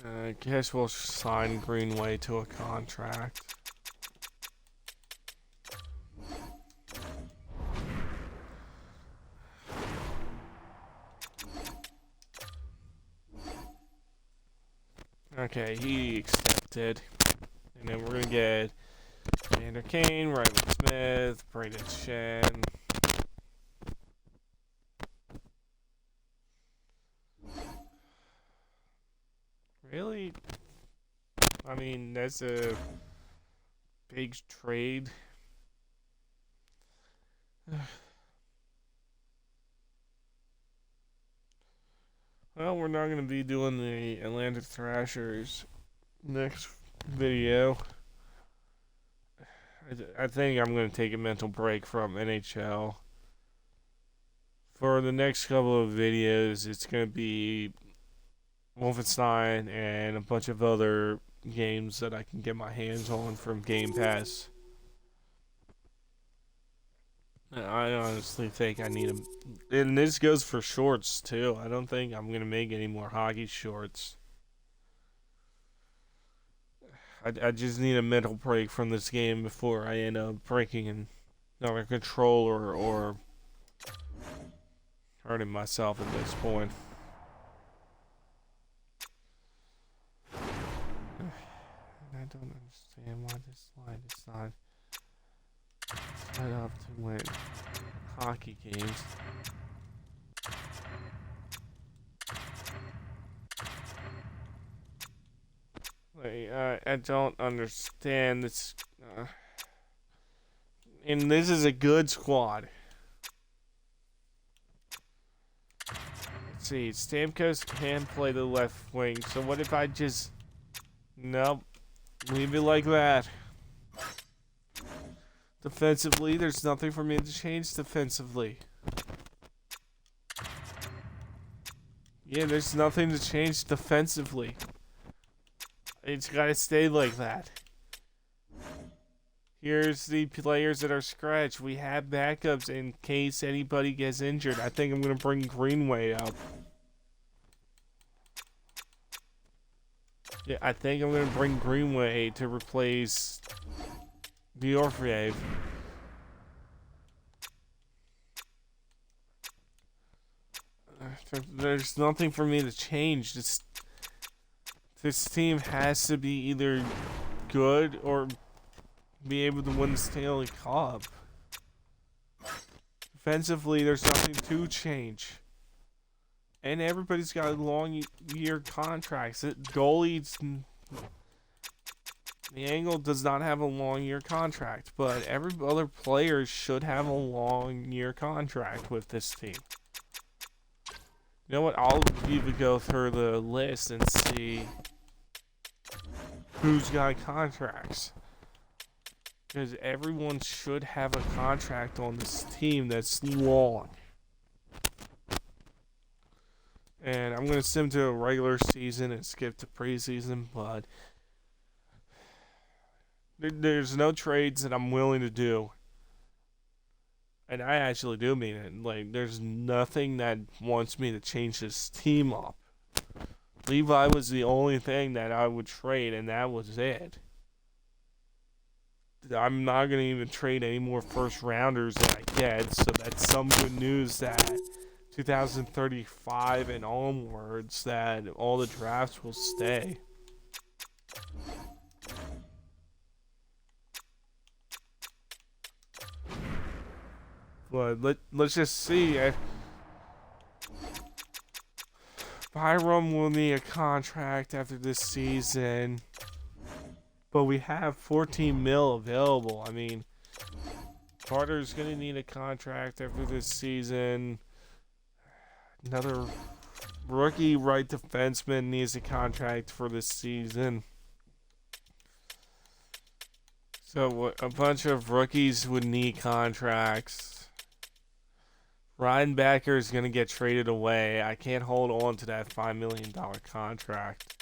S1: I guess we'll sign Greenway to a contract. Okay, he accepted. And then we're gonna get Vander Kane, Riley Smith, Braden Shen. Really? I mean, that's a big trade. Well, we're not going to be doing the Atlanta Thrashers next video. I think I'm going to take a mental break from NHL. For the next couple of videos, it's going to be Wolfenstein and a bunch of other games that I can get my hands on from Game Pass. I honestly think I need them. And this goes for shorts, too. I don't think I'm going to make any more hockey shorts. I just need a mental break from this game before I end up breaking another controller or hurting myself at this point. I don't understand why this line is not set up to win hockey games. Like, I don't understand this. And this is a good squad. Let's see, Stamkos can play the left wing, so what if I just... Nope. Leave it like that. Defensively, there's nothing for me to change defensively. Yeah, there's nothing to change defensively. It's gotta stay like that. Here's the players that are scratched. We have backups in case anybody gets injured. I think I'm gonna bring Greenway up. Yeah, I think I'm gonna bring Greenway to replace Diorfiev. There's nothing for me to change. This team has to be either good or be able to win the Stanley Cup. Defensively, there's nothing to change. And everybody's got long year contracts. Goalies, the Angle does not have a long year contract, but every other player should have a long year contract with this team. You know what? I'll even go through the list and see who's got contracts. Because everyone should have a contract on this team that's long. And I'm going to sim to a regular season and skip to preseason, but there's no trades that I'm willing to do. And I actually do mean it. Like, there's nothing that wants me to change this team up. Levi was the only thing that I would trade, and that was it. I'm not gonna even trade any more first rounders that I get, so that's some good news that 2035 and onwards that all the drafts will stay. But let's just see. Byram will need a contract after this season, but we have 14 mil available. I mean, Carter's gonna need a contract after this season. Another rookie right defenseman needs a contract for this season. So a bunch of rookies would need contracts. Reinbacher is going to get traded away. I can't hold on to that $5 million contract.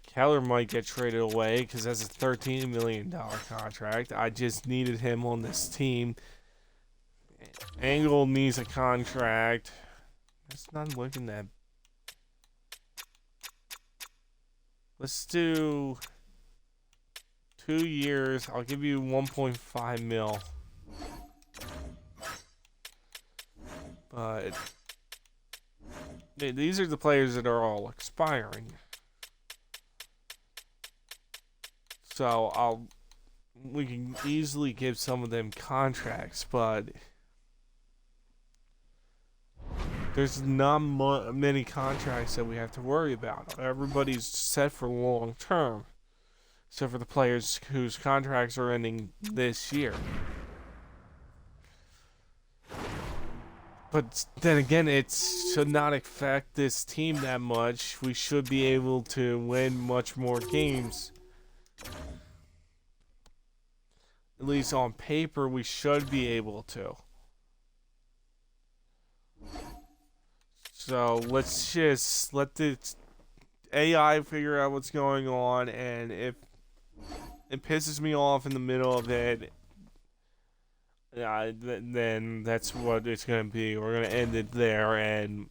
S1: Keller might get traded away because that's a $13 million contract. I just needed him on this team. Angle needs a contract. It's not looking that. Let's do 2 years. I'll give you 1.5 mil. But these are the players that are all expiring. So we can easily give some of them contracts, but there's not many contracts that we have to worry about. Everybody's set for long term, except for the players whose contracts are ending this year. But then again, it should not affect this team that much. We should be able to win much more games. At least on paper, we should be able to. So let's just let the AI figure out what's going on, and if it pisses me off in the middle of it, then that's what it's going to be. We're going to end it there, and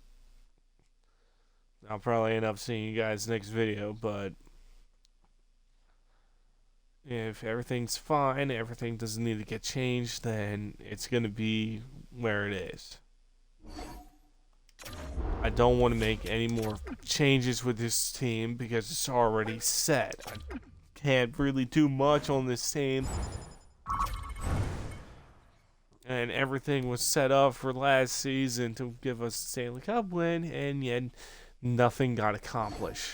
S1: I'll probably end up seeing you guys next video, but if everything's fine, everything doesn't need to get changed, then it's going to be where it is. I don't want to make any more changes with this team because it's already set. I can't really do much on this team. And everything was set up for last season to give us the Stanley Cup win, and yet nothing got accomplished.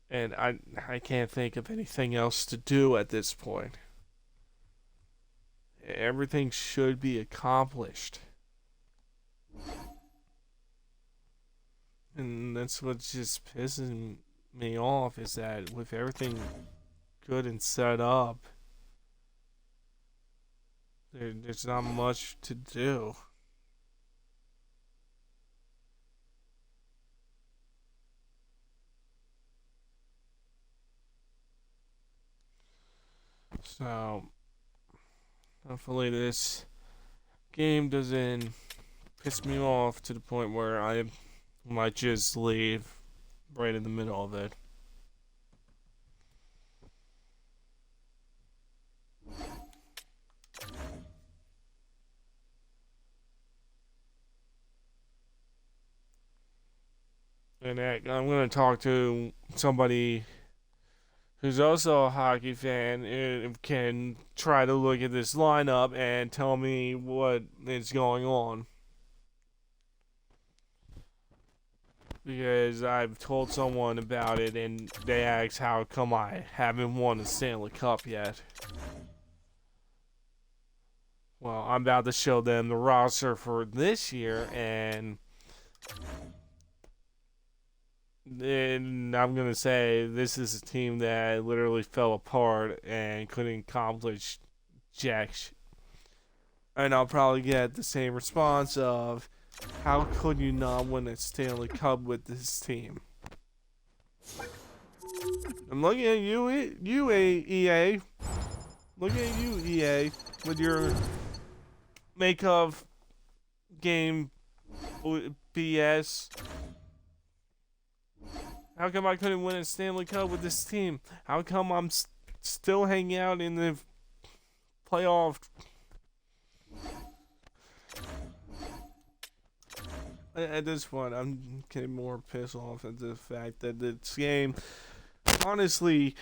S1: And I can't think of anything else to do at this point. Everything should be accomplished. And that's what's just pissing me off, is that with everything good and set up, there's not much to do. So hopefully this game doesn't piss me off to the point where I might just leave right in the middle of it. And I'm going to talk to somebody who's also a hockey fan and can try to look at this lineup and tell me what is going on. Because I've told someone about it and they asked how come I haven't won the Stanley Cup yet. Well, I'm about to show them the roster for this year, and then I'm going to say this is a team that literally fell apart and couldn't accomplish jack shit. And I'll probably get the same response of, how could you not win a Stanley Cup with this team? I'm looking at you EA. Looking at you, EA, with your make of game BS. How come I couldn't win a Stanley Cup with this team? How come I'm still hanging out in the playoff? At this point, I'm getting more pissed off at the fact that this game, honestly,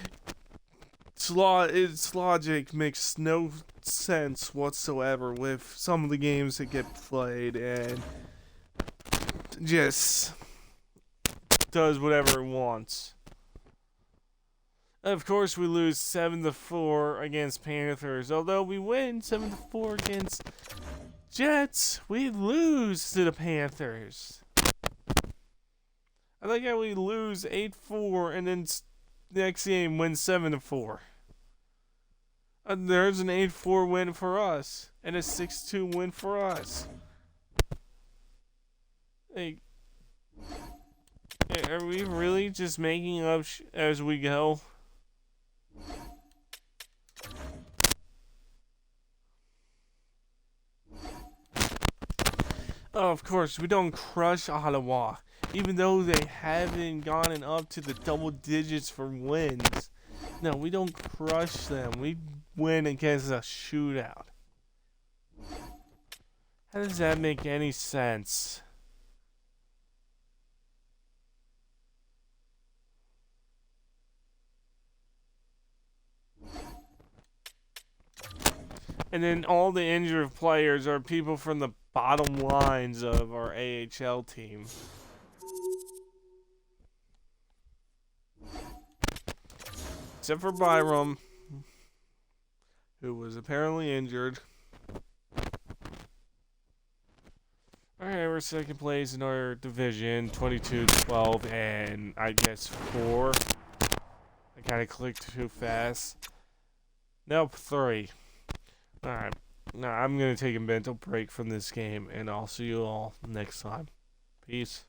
S1: its logic makes no sense whatsoever with some of the games that get played, and just does whatever it wants. Of course, we lose 7-4 against Panthers. Although we win 7-4 against Jets, we lose to the Panthers. I like how we lose 8-4 and then next game win 7-4. There's an 8-4 win for us and a 6-2 win for us. Like, are we really just making up as we go? Oh, of course, we don't crush Ottawa, even though they haven't gotten up to the double digits for wins. No, we don't crush them. We win against a shootout. How does that make any sense? And then all the injured players are people from the bottom lines of our AHL team. Except for Byram, who was apparently injured. Alright, we're second place in our division, 22-12, and I guess 4. I kind of clicked too fast. Nope, 3. Alright, now I'm going to take a mental break from this game, and I'll see you all next time. Peace.